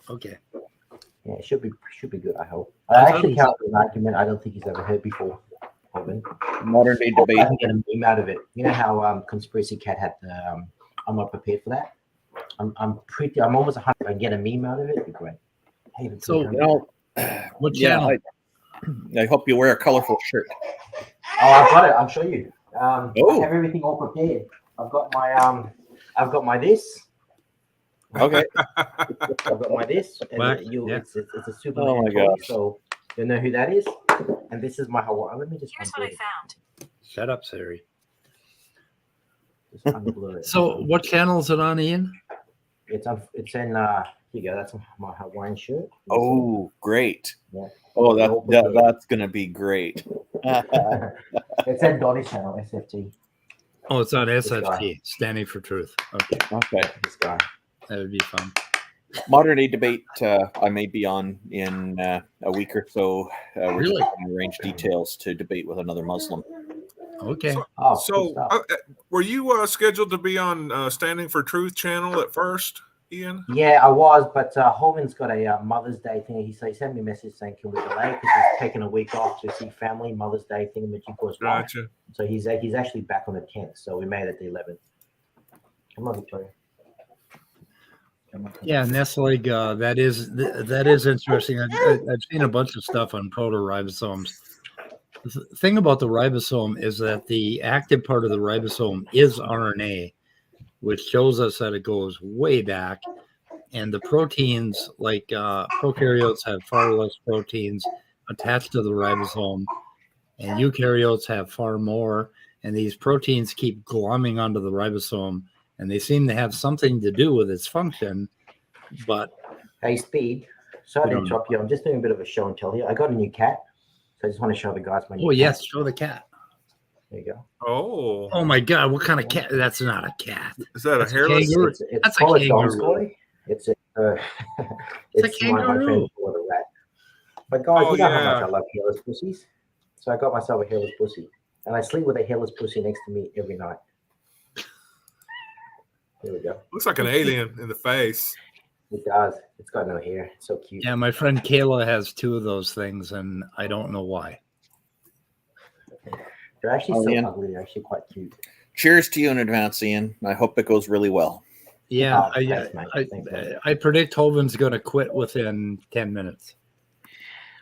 Okay. Yeah, it should be good. I hope. I actually can't do an argument I don't think he's ever heard before. Modern day debate. I can get a meme out of it. You know how Conspiracy Cat had the I'm not prepared for that. I'm almost 100. I can get a meme out of it. It'd be great. Hey, so what channel? I hope you wear a colorful shirt. Oh, I've got it. I'll show you. I have everything all prepared. I've got my this. Okay. I've got my this. And it's a super. Oh my gosh. So you know who that is. And this is my Hawaii. Let me just. Here's what I found. Shut up, Siri. Just unblur it. So what channel is it on, Ian? It's in. Here you go. That's my Hawaiian shirt. Oh, great. Yeah. Oh, that's gonna be great. It's at Donnie's channel, SFT. Oh, it's on SFT, Standing for Truth. Okay. Okay. This guy. That would be fun. Modern day debate. I may be on in a week or so. We're Really? just trying to arrange details to debate with another Muslim. Okay. So were you scheduled to be on Standing for Truth channel at first, Ian? Yeah, I was, but Holman's got a Mother's Day thing. He sent me a message saying, "Can we delay?" Because he's taking a week off to see family. Mother's Day thing, which for his wife. Gotcha. So he's actually back on the 10th. So we made it the 11th. Come on, Victoria. Yeah, Nestle, that is interesting. I've seen a bunch of stuff on protoribosomes. The thing about the ribosome is that the active part of the ribosome is RNA, which shows us that it goes way back. And the proteins, like prokaryotes, have far less proteins attached to the ribosome, and eukaryotes have far more. And these proteins keep glomming onto the ribosome, and they seem to have something to do with its function. But hey, Speed, sorry to interrupt you. I'm just doing a bit of a show and tell here. I got a new cat, so I just want to show the guys my new cat. Yes, show the cat. There you go. Oh my God, what kind of cat? That's not a cat. Is that a hairless? It's called a kangaroo. It's a kangaroo. My friend, a rat. But guys, you know how much I love hairless pussies. So I got myself a hairless pussy, and I sleep with a hairless pussy next to me every night. There we go. Looks like an alien in the face. It does. It's got no hair. It's so cute. Yeah, my friend Kayla has two of those things, and I don't know why. They're actually so ugly. They're actually quite cute. Cheers to you in advance, Ian. I hope it goes really well. Yeah, I predict Holman's going to quit within 10 minutes.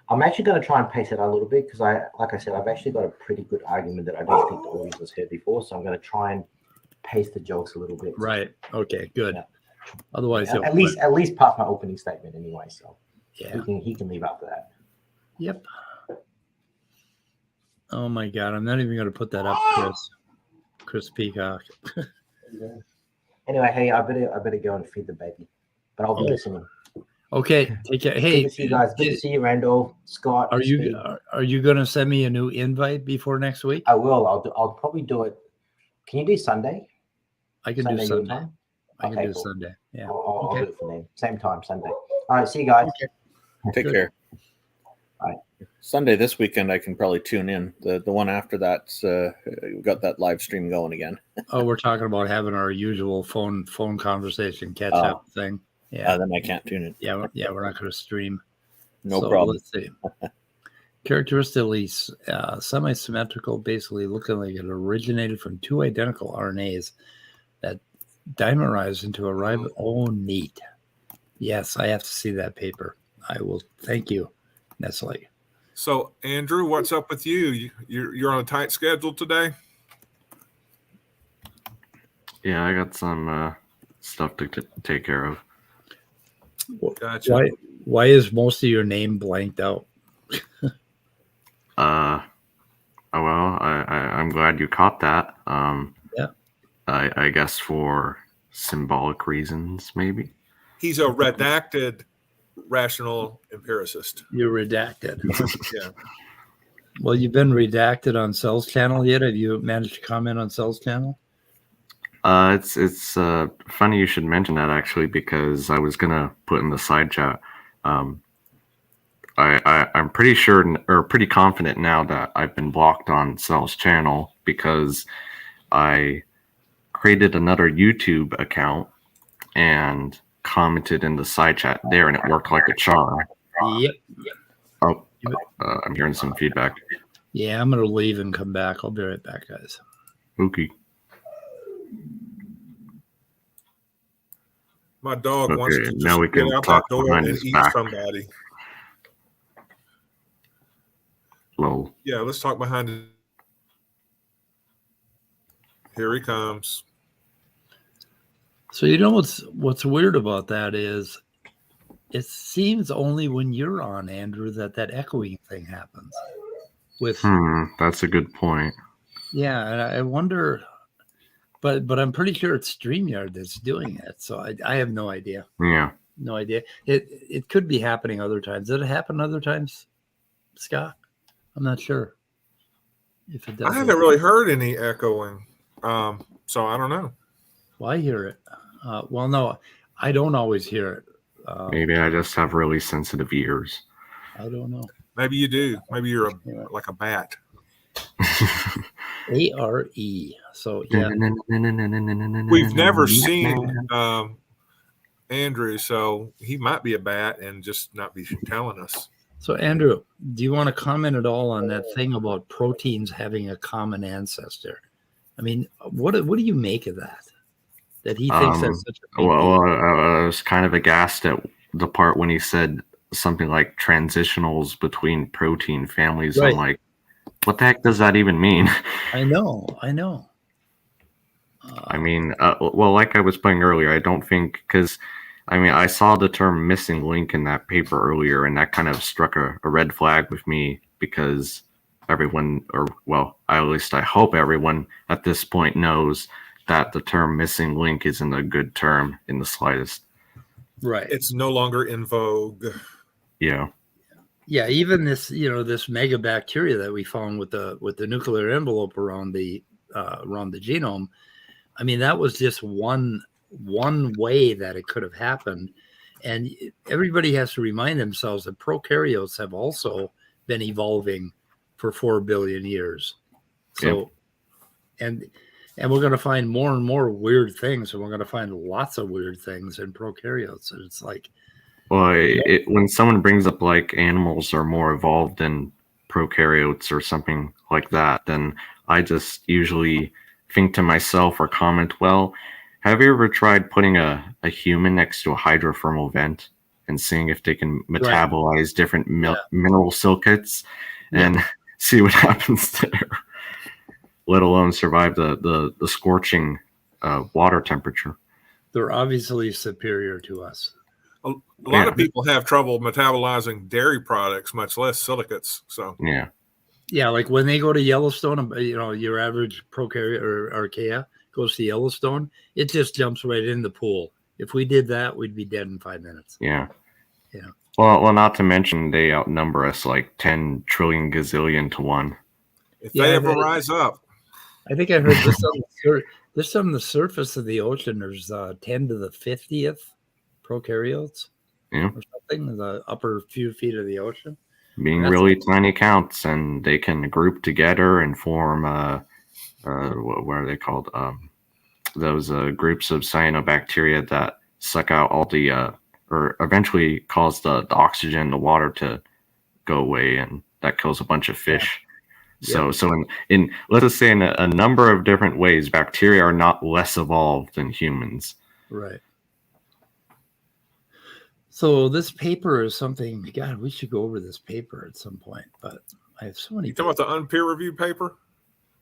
I'm actually going to try and pace it out a little bit because like I said, I've actually got a pretty good argument that I don't think the audience has heard before. So I'm going to try and pace the jokes a little bit. Right. Okay, good. Yeah. Otherwise, at least past my opening statement anyway. So yeah, he can leave after that. Yep. Oh my God, I'm not even going to put that up, Chris Peacock. Anyway, hey, I better go and feed the baby, but I'll be listening. Okay, take care. Hey, good to see you guys. Good to see you, Randall, Scott. Are you going to send me a new invite before next week? I will. I'll probably do it. Can you do Sunday? I can do Sunday. I can do Sunday. Yeah. I'll do it for them. Same time, Sunday. All right. See you guys. Okay. Take care. Bye. Sunday this weekend, I can probably tune in. The one after that's we've got that live stream going again. Oh, we're talking about having our usual phone conversation catch up thing. Yeah. Then I can't tune in. Yeah. We're not going to stream. No problem. Let's see. Characteristically semi-symmetrical, basically looking like it originated from two identical RNAs that dimerized into a ribosome. Oh, neat. Yes, I have to see that paper. I will. Thank you, Nestle. So, Andrew, what's up with you? You're on a tight schedule today? Yeah, I got some stuff to take care of. Gotcha. Why is most of your name blanked out? Well, I'm glad you caught that. Yeah. I guess for symbolic reasons, maybe. He's a redacted rational empiricist. You're redacted. Yeah. Well, you've been redacted on Cell's channel yet? Have you managed to comment on Cell's channel? It's funny you should mention that, actually, because I was gonna put in the side chat. I'm pretty sure, or pretty confident now, that I've been blocked on Cell's channel because I created another YouTube account and commented in the side chat there, and it worked like a charm. Yep. Oh, I'm hearing some feedback. Yeah, I'm gonna leave and come back. I'll be right back, guys. Okay. My dog wants to just now we can get out talk that door behind and his eat back. somebody. Lol. Yeah, let's talk behind it. Here he comes. So you know what's weird about that is it seems only when you're on, Andrew, that echoing thing happens. That's a good point. Yeah, and I wonder, but I'm pretty sure it's StreamYard that's doing it. So I have no idea. Yeah. No idea. It could be happening other times. Did it happen other times, Scott? I'm not sure if it does. I haven't really heard any echoing, so I don't know. Well, I hear it. Well, no, I don't always hear it. Maybe I just have really sensitive ears. I don't know. Maybe you do. Maybe you're like a bat. ARE. So yeah, We've never seen Andrew, so he might be a bat and just not be telling us. So Andrew, do you want to comment at all on that thing about proteins having a common ancestor? I mean, what do you make of that? That he thinks that's such a big well, I was kind of aghast at the part when he said something like transitionals between protein families. Right. I'm like, what the heck does that even mean? I know. I mean, well, like I was putting earlier, I don't think, because I mean, I saw the term missing link in that paper earlier, and that kind of struck a red flag with me, because everyone, or well, at least I hope everyone at this point knows that the term missing link isn't a good term in the slightest. Right. It's no longer in vogue. Yeah. Yeah, even this, this mega bacteria that we found with the nuclear envelope around the genome. I mean, that was just one way that it could have happened. And everybody has to remind themselves that prokaryotes have also been evolving for 4 billion years. So, yep. And we're going to find more and more weird things, and we're going to find lots of weird things in prokaryotes. And it's like, well, when someone brings up like animals are more evolved than prokaryotes or something like that, then I just usually think to myself or comment, well, have you ever tried putting a human next to a hydrothermal vent and seeing if they can metabolize different mineral silicates and see what happens there, let alone survive the scorching water temperature? They're obviously superior to us. A lot of people have trouble metabolizing dairy products, much less silicates. So yeah, like when they go to Yellowstone, your average prokaryote or archaea goes to Yellowstone, it just jumps right in the pool. If we did that, we'd be dead in 5 minutes. Yeah. Well, not to mention they outnumber us like 10 trillion gazillion to 1. If they ever rise up. I think I heard this on the surface of the ocean. There's 10 to the 50th prokaryotes, or something in the upper few feet of the ocean. Being really tiny counts, and they can group together and form what are they called? Those groups of cyanobacteria that suck out all the or eventually cause the oxygen in the water to go away, and that kills a bunch of fish. So in let's just say in a number of different ways, bacteria are not less evolved than humans. Right. So this paper is something, God, we should go over this paper at some point, but I have so many. You talking about the unpeer-reviewed paper?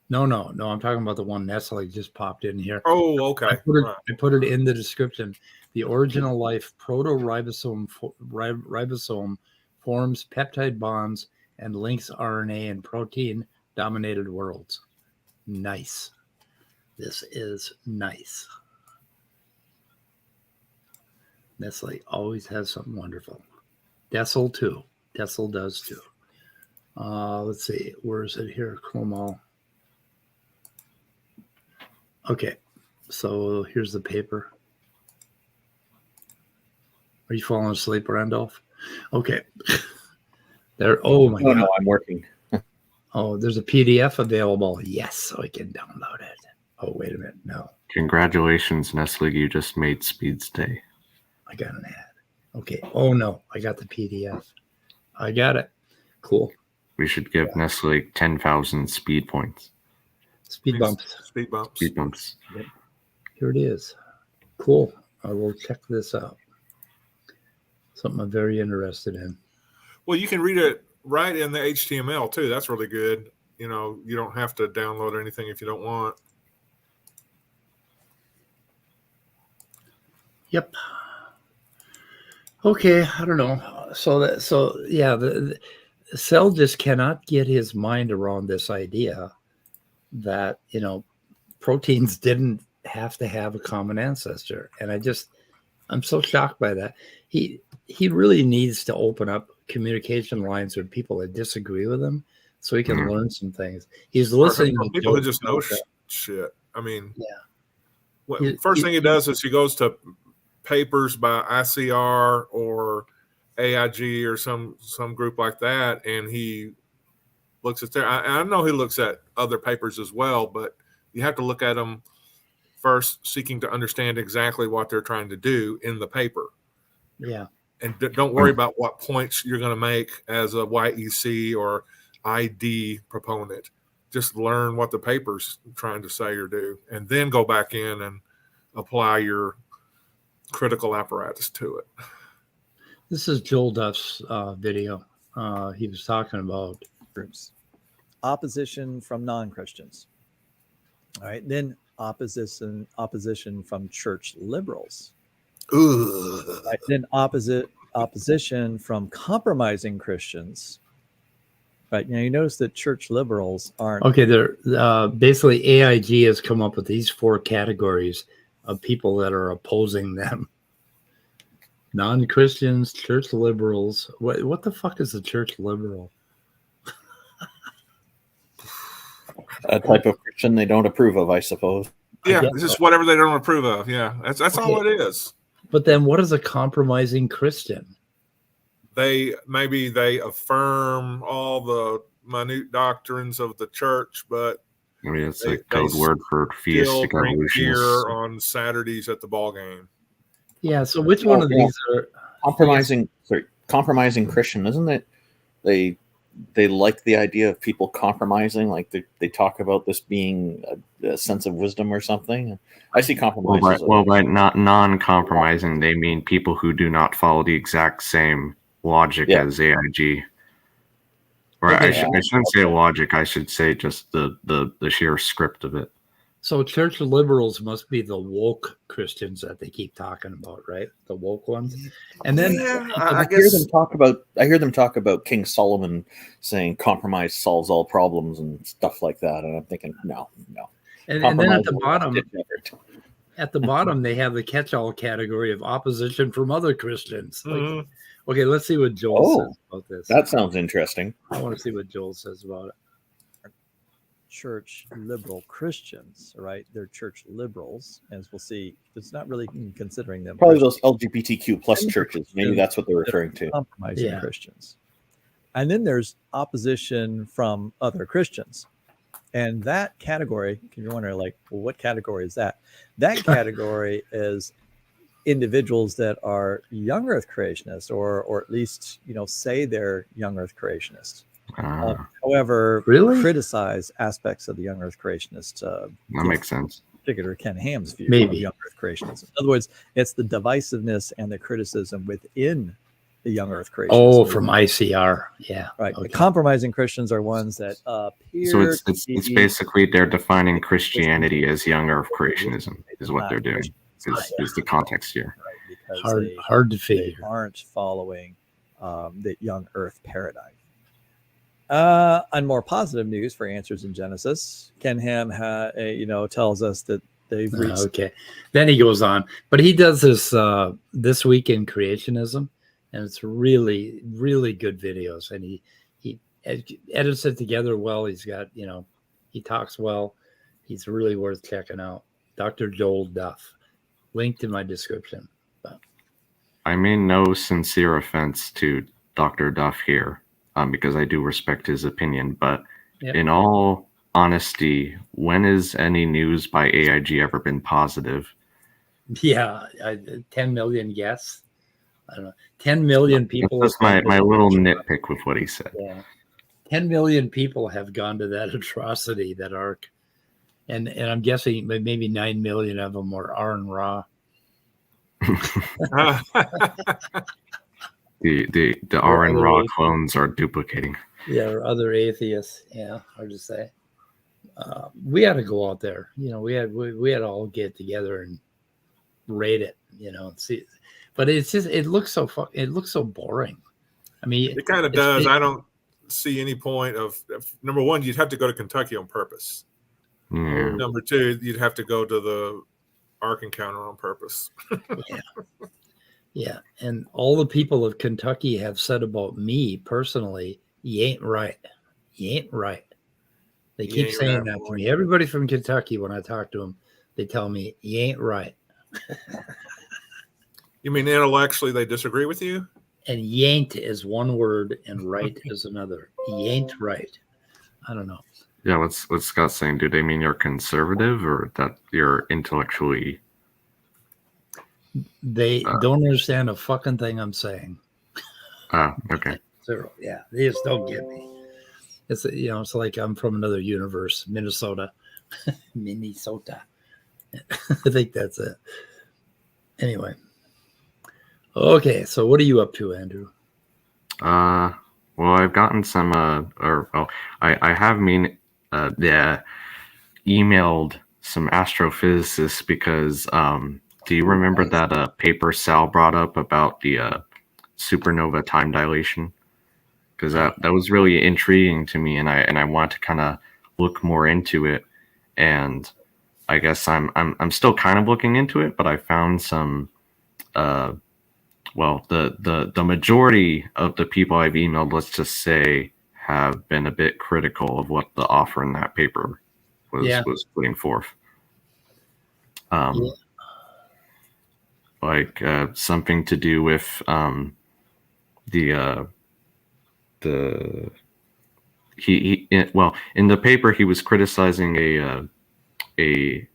No, I'm talking about the one Nestle just popped in here. Oh, okay. I put it in the description. The original life protoribosome forms peptide bonds and links RNA and protein-dominated worlds. Nice. This is nice. Nestle always has something wonderful. Dessel too. Dessel does too. Let's see. Where is it here? Chromal. Okay. So here's the paper. Are you falling asleep, Randolph? Okay. There. Oh my God. No, I'm working. Oh, there's a PDF available. Yes, so I can download it. Oh, wait a minute. No. Congratulations, Nestle. You just made Speed's day. I got an ad. Okay. Oh no, I got the PDF. I got it. Cool. We should give Nestle 10,000 speed points. Speed bumps. Speed bumps. Speed bumps. Yep. Here it is. Cool. I will check this out. Something I'm very interested in. Well, you can read it right in the HTML too. That's really good. You don't have to download anything if you don't want. Yep. Okay, I don't know. The Cell just cannot get his mind around this idea that proteins didn't have to have a common ancestor, and I'm so shocked by that. He really needs to open up communication lines with people that disagree with him, so he can learn some things. He's listening to people who just know shit. I mean, first thing he does is he goes to papers by ICR or AIG or some group like that, and he looks at their. I know he looks at other papers as well, but you have to look at them first, seeking to understand exactly what they're trying to do in the paper. Yeah. And don't worry about what points you're going to make as a YEC or ID proponent. Just learn what the paper's trying to say or do, and then go back in and apply your critical apparatus to it. This is Joel Duff's video. He was talking about groups. Opposition from non-Christians. All right, then opposition from church liberals. Ooh. Right, then opposition from compromising Christians. Right, you notice that church liberals aren't okay. They're basically AIG has come up with these 4 categories of people that are opposing them. Non-Christians, church liberals. What the fuck is a church liberal? A type of Christian they don't approve of, I suppose. Yeah, this is whatever they don't approve of. Yeah, that's all it is. But then what is a compromising Christian? They affirm all the minute doctrines of the church, but I mean, it's a code word for theistic drink beer evolutionists. on Saturdays at the ball game. Yeah. So which one of these are compromising Christian? Isn't it? They like the idea of people compromising. Like they talk about this being a sense of wisdom or something. I see compromise. Well, by not non-compromising, they mean people who do not follow the exact same logic as AIG. Or I shouldn't say logic. I should say just the sheer script of it. So church liberals must be the woke Christians that they keep talking about, right? The woke ones. And then I hear them talk about King Solomon saying compromise solves all problems and stuff like that. And I'm thinking, no. And then at the bottom, they have the catch-all category of opposition from other Christians. Like, okay, let's see what Joel says about this. That sounds interesting. I want to see what Joel says about it. church liberal Christians, right? They're church liberals, as we'll see. It's not really considering them. Probably those LGBTQ plus churches. Maybe that's what they're referring to. Compromising Christians. And then there's opposition from other Christians. And that category, you're wondering, like, well, what category is that? That category is individuals that are young Earth creationists, or at least, say they're young Earth creationists. However, criticize aspects of the young Earth creationists. That makes sense. Particular Ken Ham's view of young Earth creationism. In other words, it's the divisiveness and the criticism within the young Earth creationists. Oh, from ICR. Yeah. Right. Okay. The compromising Christians are ones that appear. So it's basically they're defining Christianity as young Earth creationism is what they're doing. Is the context here. Right, because hard to figure. They aren't following the young Earth paradigm. On more positive news for Answers in Genesis, Ken Ham tells us that they've reached. Okay. Then he goes on, but he does this week in creationism, and it's really, really good videos, and he edits it together well. He's got, he talks well. He's really worth checking out. Dr. Joel Duff, linked in my description. I mean no sincere offense to Dr. Duff here, because I do respect his opinion, but in all honesty, when has any news by AIG ever been positive? Yeah, 10 million guess. I don't know. 10 million people. That's my little nitpick with what he said. Yeah. 10 million people have gone to that atrocity, that ark. And I'm guessing maybe 9 million of them were Aaron Ra. The Aaron Ra clones are duplicating. Yeah, or other atheists. Yeah, hard to say. We had to go out there. We had to all get together and rate it. And see. But it's just it looks so boring. I mean, it kind of does. I don't see any point of number one. You'd have to go to Kentucky on purpose. Yeah. Number two, you'd have to go to the Ark Encounter on purpose. Yeah. And all the people of Kentucky have said about me personally, you ain't right. You ain't right. They keep saying that to me. Everybody from Kentucky, when I talk to them, they tell me, you ain't right. You mean intellectually they disagree with you? And yaint is one word and right is another. Yaint right. I don't know. Yeah, what's Scott saying? Do they mean you're conservative or that you're intellectually? They don't understand a fucking thing I'm saying. Okay. Zero. Yeah, they just don't get me. It's it's like I'm from another universe, Minnesota. Minnesota. I think that's it. Anyway. Okay, so what are you up to, Andrew? Well, I've gotten some I have emailed some astrophysicists because do you remember that paper Sal brought up about the supernova time dilation? Because that was really intriguing to me, and I want to kind of look more into it. And I guess I'm still kind of looking into it, but I found some well, the majority of the people I've emailed, let's just say, have been a bit critical of what the author in that paper was putting forth. Like something to do with well, in the paper he was criticizing a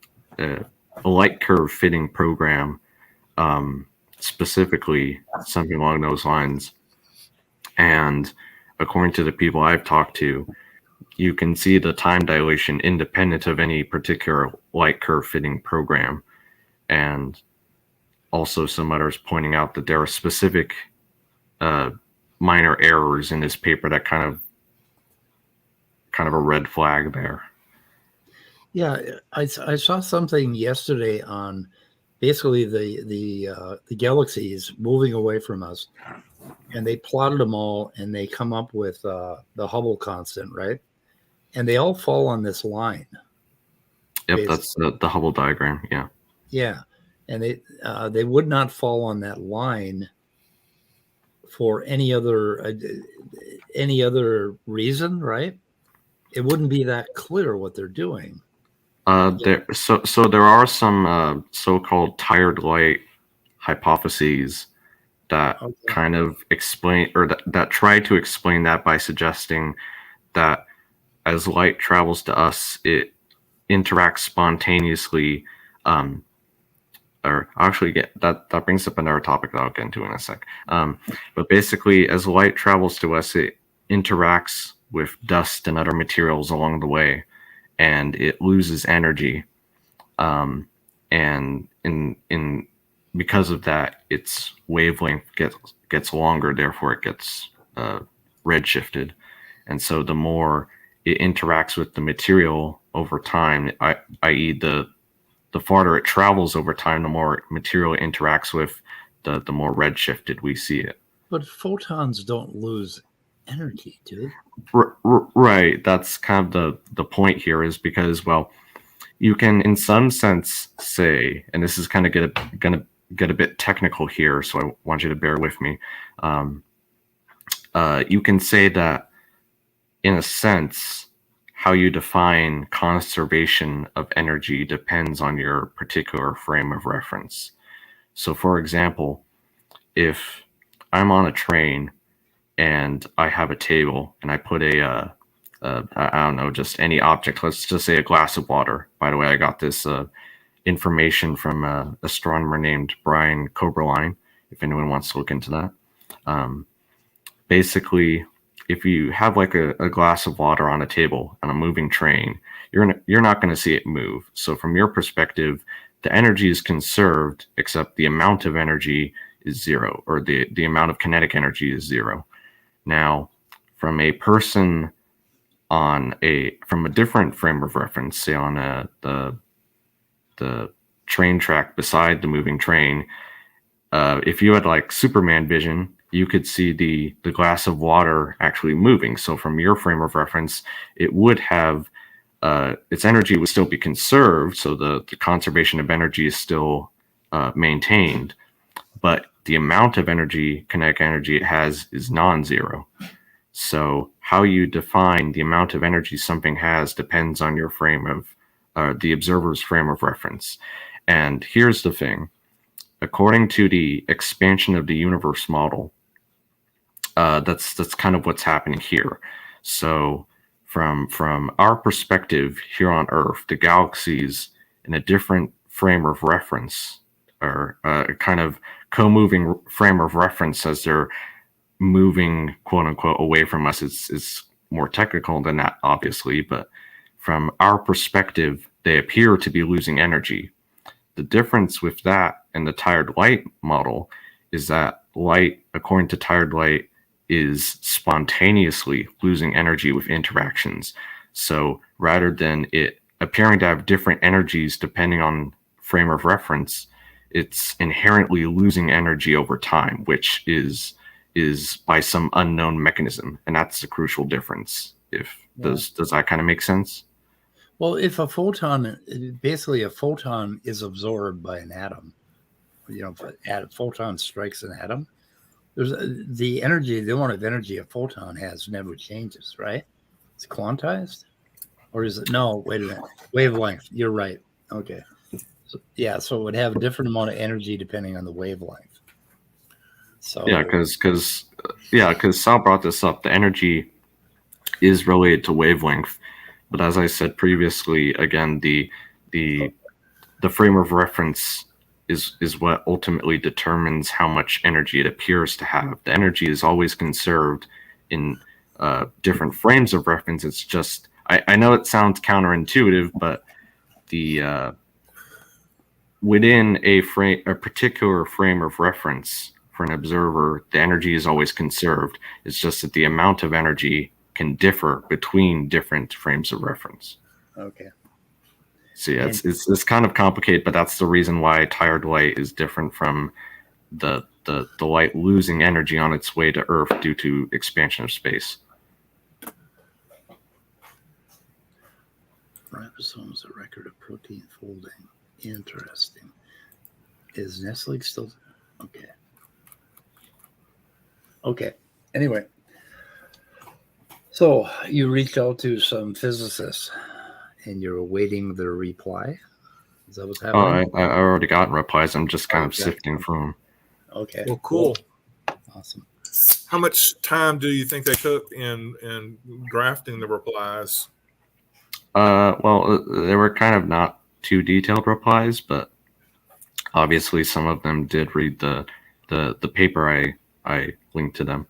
light curve fitting program, specifically something along those lines. And according to the people I've talked to, you can see the time dilation independent of any particular light curve fitting program. And also some others pointing out that there are specific minor errors in this paper that kind of a red flag there. Yeah, I saw something yesterday on basically the galaxies moving away from us, and they plotted them all, and they come up with the Hubble constant, right? And they all fall on this line. Yep, basically. That's the Hubble diagram. Yeah. Yeah, and they would not fall on that line for any other reason, right? It wouldn't be that clear what they're doing. There are some so-called tired light hypotheses that kind of explain, or that try to explain that by suggesting that as light travels to us, it interacts spontaneously. Or actually, that brings up another topic that I'll get into in a sec. But basically, as light travels to us, it interacts with dust and other materials along the way, and it loses energy. And because of that, its wavelength gets longer. Therefore, it gets redshifted. And so, the more it interacts with the material over time, i.e., the farther it travels over time, the more material it interacts with, the more redshifted we see it. But photons don't lose energy, do they? Right. That's kind of the point here, is because, well, you can in some sense say, and this is kind of gonna get a bit technical here, so I want you to bear with me. You can say that in a sense, how you define conservation of energy depends on your particular frame of reference. So, for example, if I'm on a train and I have a table and I put I don't know, just any object, let's just say a glass of water. By the way, I got this information from an astronomer named Brian Coberline, if anyone wants to look into that. Basically, if you have like a glass of water on a table on a moving train, you're not going to see it move. So from your perspective, the energy is conserved, except the amount of energy is zero, or the amount of kinetic energy is zero. Now, from a person from a different frame of reference, say on the train track beside the moving train, if you had like Superman vision, you could see the glass of water actually moving. So from your frame of reference, it would have its energy would still be conserved. So the conservation of energy is still maintained, but the amount of energy, kinetic energy it has, is non-zero. So how you define the amount of energy something has depends on your frame of the observer's frame of reference. And here's the thing. according to the expansion of the universe model, that's kind of what's happening here. So from our perspective here on Earth, the galaxies in a different frame of reference, or a kind of co-moving frame of reference as they're moving, quote unquote, away from us. Is more technical than that, obviously, but from our perspective, they appear to be losing energy. The difference with that and the tired light model is that light, according to tired light, is spontaneously losing energy with interactions. So rather than it appearing to have different energies depending on frame of reference, it's inherently losing energy over time, which is by some unknown mechanism, and that's the crucial difference. Does that kind of make sense? Well, if a photon is absorbed by an atom, if a photon strikes an atom, there's the amount of energy a photon has never changes, right? It's quantized, or is it? No, wait a minute. Wavelength. You're right. Okay. So it would have a different amount of energy depending on the wavelength. So because Sal brought this up. The energy is related to wavelength, but as I said previously, again, the frame of reference is what ultimately determines how much energy it appears to have. The energy is always conserved in different frames of reference. It's just I know it sounds counterintuitive, but the within a particular frame of reference for an observer, the energy is always conserved. It's just that the amount of energy can differ between different frames of reference. Okay. So yeah, it's kind of complicated, but that's the reason why tired light is different from the light losing energy on its way to Earth due to expansion of space. Ribosome is a record of protein folding. Interesting. Is nestling still okay? Okay. Anyway, so you reached out to some physicists, and you're awaiting their reply. Is that what's happening? I already got replies. I'm just kind of sifting through them. Okay. Well, cool. Awesome. How much time do you think they took in drafting the replies? Well, they were kind of not too detailed replies, but obviously some of them did read the paper I linked to them.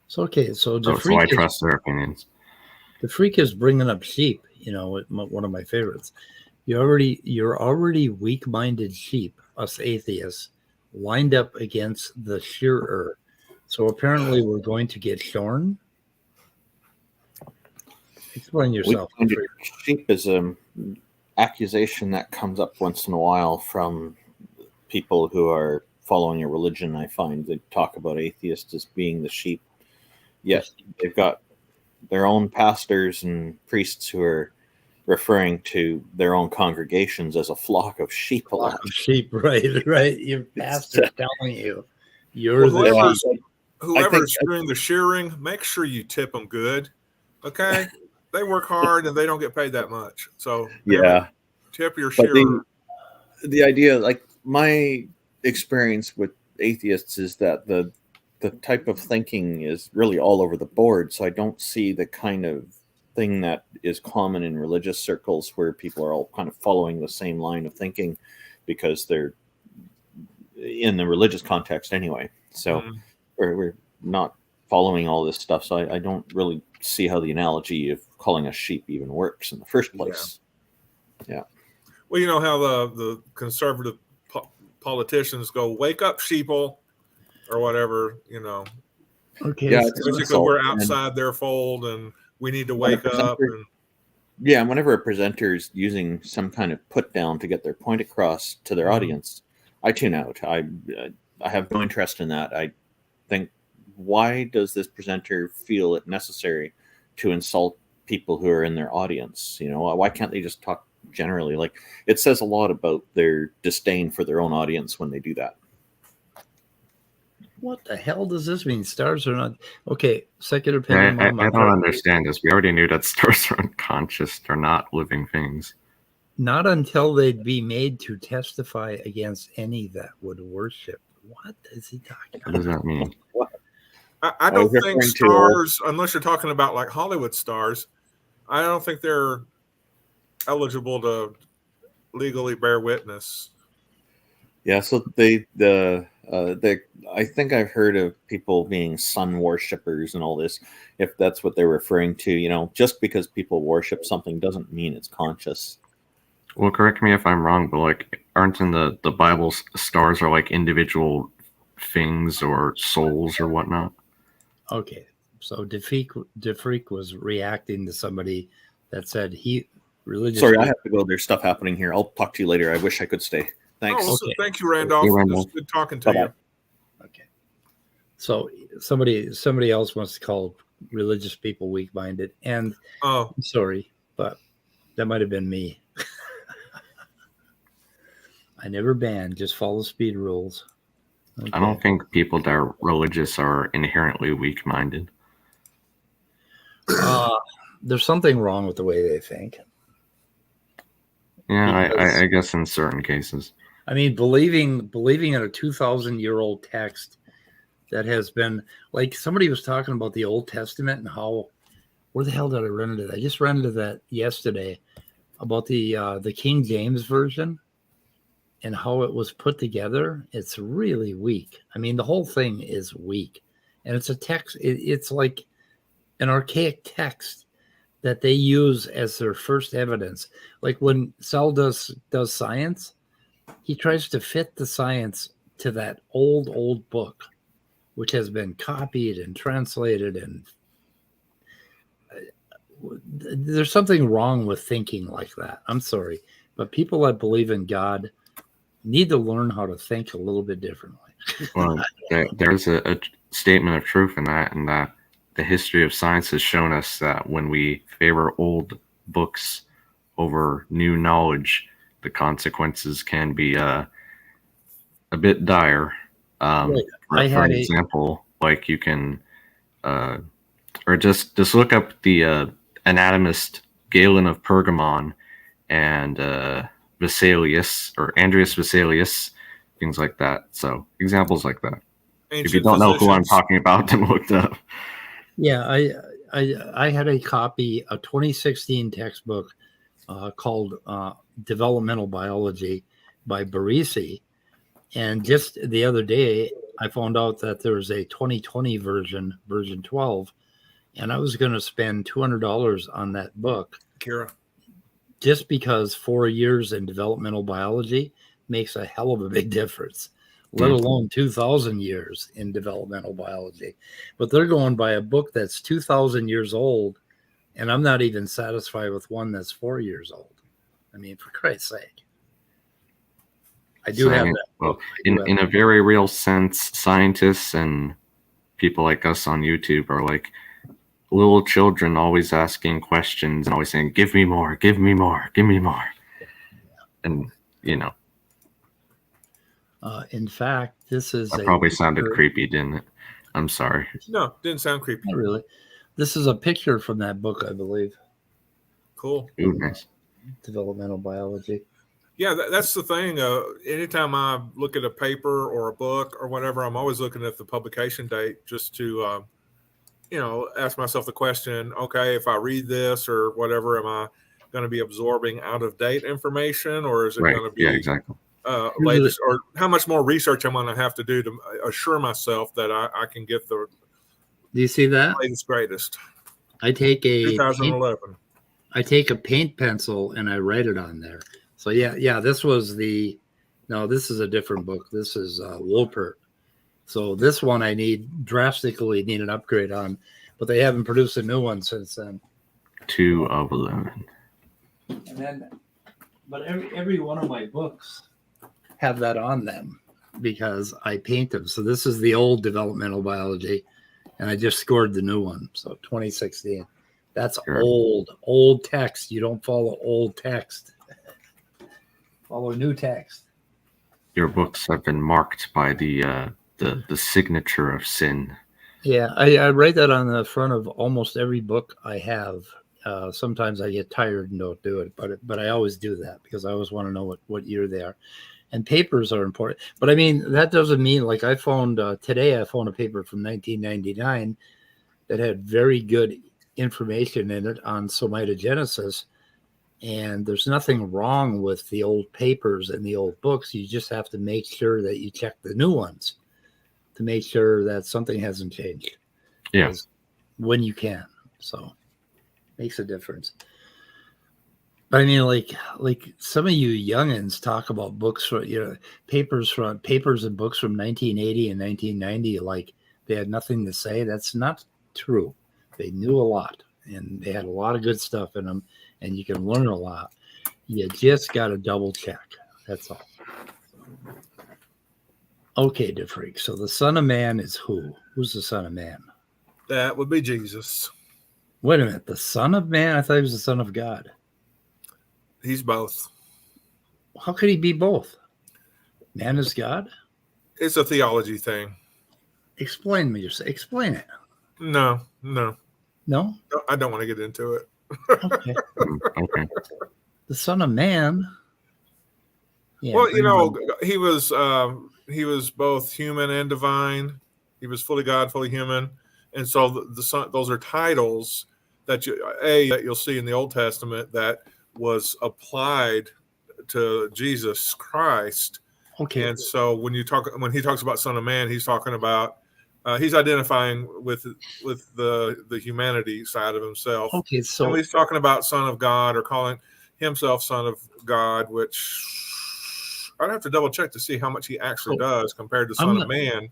So okay, so I trust their opinions. The freak is bringing up sheep. One of my favorites. You're already weak-minded sheep, us atheists, lined up against the shearer. So apparently we're going to get shorn. Explain yourself. Weak-minded sheep is an accusation that comes up once in a while from people who are following a religion. I find they talk about atheists as being the sheep. Yes, they've got their own pastors and priests who are referring to their own congregations as a flock of sheep. Right. Your pastor's telling you you're whoever's doing the shearing, make sure you tip them good. Okay, they work hard and they don't get paid that much. So tip your shearer. The idea, like my experience with atheists, is that the type of thinking is really all over the board. So I don't see the kind of thing that is common in religious circles where people are all kind of following the same line of thinking because they're in the religious context anyway. So we're not following all this stuff. So I don't really see how the analogy of calling a sheep even works in the first place. Yeah. Well, you know how the conservative politicians go, "Wake up, sheeple," or whatever, Okay. Yeah, basically we're outside their fold and we need to wake up. And whenever a presenter is using some kind of put down to get their point across to their audience, I tune out. I have no interest in that. I think, why does this presenter feel it necessary to insult people who are in their audience? Why can't they just talk generally? Like, it says a lot about their disdain for their own audience when they do that. What the hell does this mean? Stars are not okay. Second opinion. I don't understand this. We already knew that stars are unconscious. They're not living things. Not until they'd be made to testify against any that would worship. What is he talking about? What does that mean? I don't think stars, unless you're talking about like Hollywood stars, I don't think they're eligible to legally bear witness. Yeah, so I think I've heard of people being sun worshippers and all this. If that's what they're referring to, just because people worship something doesn't mean it's conscious. Well, correct me if I'm wrong, but like, aren't in the Bible stars are like individual things or souls or whatnot? Okay, so DeFreak was reacting to somebody that said he religious. Sorry, I have to go. There's stuff happening here. I'll talk to you later. I wish I could stay. Thanks. Oh, okay. Thank you, Randolph. It was good talking to you. Okay. So somebody else wants to call religious people weak-minded, and I'm sorry, but that might have been me. I never banned, just follow speed rules. Okay. I don't think people that are religious are inherently weak-minded. There's something wrong with the way they think. Yeah, I guess in certain cases. I mean, believing in a 2,000-year-old text that has been, like, somebody was talking about the Old Testament and how, where the hell did I run into that? I just ran into that yesterday about the King James Version and how it was put together. It's really weak. I mean, the whole thing is weak. And it's a text, it's like an archaic text that they use as their first evidence. Like when Sal does science, he tries to fit the science to that old book, which has been copied and translated. And there's something wrong with thinking like that. I'm sorry. But people that believe in God need to learn how to think a little bit differently. Well, there's a statement of truth in that, and that the history of science has shown us that when we favor old books over new knowledge, the consequences can be a bit dire. Right. For an example, like you can, or just look up the anatomist Galen of Pergamon and Vesalius or Andreas Vesalius, things like that. So examples like that. If you don't know who I'm talking about, then look it up. Yeah, I had a copy, a 2016 textbook called Developmental Biology by Barisi. And just the other day, I found out that there was a 2020 version 12, and I was going to spend $200 on that book. Kira. Just because 4 years in developmental biology makes a hell of a big difference, let alone 2,000 years in developmental biology. But they're going by a book that's 2,000 years old, and I'm not even satisfied with one that's 4 years old. I mean, for Christ's sake. I do have that. Well, in a very real sense, scientists and people like us on YouTube are like little children always asking questions and always saying, give me more, give me more, give me more. And, in fact, this is that probably sounded creepy, didn't it? I'm sorry. No, didn't sound creepy. Not really. This is a picture from that book, I believe. Cool. Ooh, nice. Developmental biology. Yeah, that's the thing. Anytime I look at a paper or a book or whatever, I'm always looking at the publication date just to, ask myself the question, okay, if I read this or whatever, am I going to be absorbing out-of-date information, or is it going to be exactly. latest, or how much more research I'm going to have to do to assure myself that I can get the Do you see that? latest, greatest? I take a 2011. I take a paint pencil and I write it on there. So yeah, this was this is a different book. This is Wolpert. So this one I drastically need an upgrade on, but they haven't produced a new one since then. 2 of 11. And then, but every one of my books have that on them because I paint them. So this is the old developmental biology, and I just scored the new one. So 2016. That's sure. Old text. You don't follow old text. Follow new text. Your books have been marked by the signature of sin. Yeah, I write that on the front of almost every book I have. sometimes I get tired and don't do it, but I always do that because I always want to know what year they are. And papers are important. But I mean, that doesn't mean, like I found today, I found a paper from 1999 that had very good information in it on somatogenesis. And there's nothing wrong with the old papers and the old books. You just have to make sure that you check the new ones to make sure that something hasn't changed. Yeah. When you can. So makes a difference. But I mean, like some of you youngins talk about books for, papers and books from 1980 and 1990, like they had nothing to say. That's not true. They knew a lot, and they had a lot of good stuff in them, and you can learn a lot. You just got to double check. That's all. Okay, DeFreak. So the Son of Man is who? Who's the Son of Man? That would be Jesus. Wait a minute. The Son of Man? I thought he was the Son of God. He's both. How could he be both? Man is God? It's a theology thing. Explain it. No. No? I don't want to get into it. Okay. Okay. The Son of Man. Yeah, well, he was both human and divine. He was fully God, fully human. And so the Son, those are titles that you'll see in the Old Testament that was applied to Jesus Christ. Okay. And so when he talks about Son of Man, he's talking about he's identifying with the humanity side of himself. Okay, so and he's talking about Son of God or calling himself Son of God, which I'd have to double check to see how much he actually does compared to Son of Man.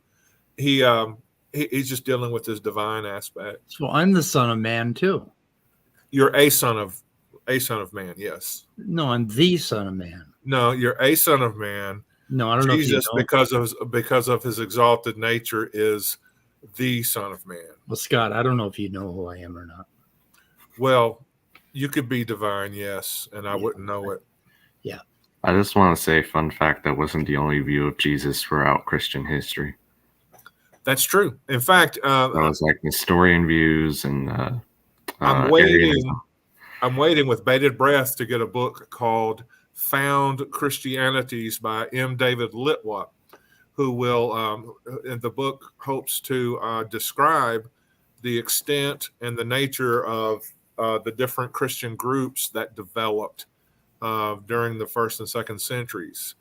He's just dealing with his divine aspect. So I'm the Son of Man too. You're a son of man, yes. No, I'm the Son of Man. No, you're a son of man. No, I don't Jesus, know if you know. because of his exalted nature, is the Son of Man. Well, Scott, I don't know if you know who I am or not. Well, you could be divine, yes, and I wouldn't know it. Yeah. I just want to say, fun fact, that wasn't the only view of Jesus throughout Christian history. That's true. In fact, that was like Nestorian views and I'm waiting with bated breath to get a book called Found Christianities by M. David Litwack, who will, in the book, hopes to describe the extent and the nature of the different Christian groups that developed during the 1st and 2nd centuries.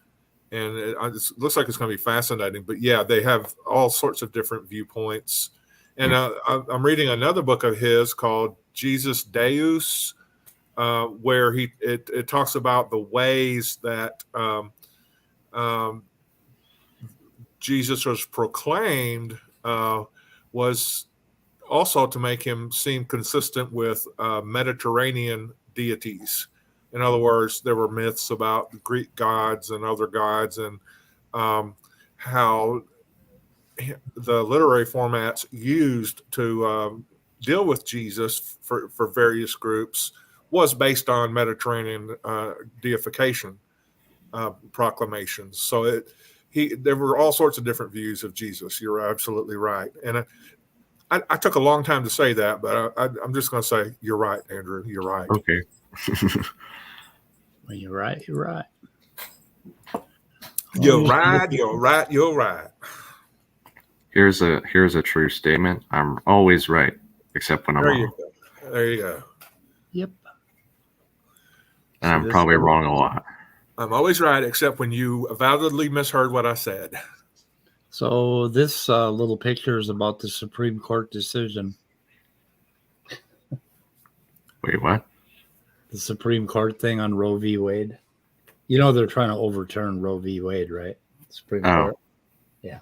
And it looks like it's going to be fascinating. But yeah, they have all sorts of different viewpoints. And I'm reading another book of his called Jesus Deus, where it talks about the ways that Jesus was proclaimed was also to make him seem consistent with Mediterranean deities. In other words, there were myths about the Greek gods and other gods, and how the literary formats used to deal with Jesus for various groups was based on Mediterranean deification proclamations. So there were all sorts of different views of Jesus. You're absolutely right. And I took a long time to say that, but I'm just going to say, you're right, Andrew. You're right. Okay. Well, you're right. You're right. You're right. You're right. You're right. Here's a true statement. I'm always right, except when I'm wrong. There you go. Yep. And I'm probably wrong a lot. I'm always right, except when you avowedly misheard what I said. So this little picture is about the Supreme Court decision. Wait, what? The Supreme Court thing on Roe v. Wade. You know they're trying to overturn Roe v. Wade, right? Supreme Court. Yeah.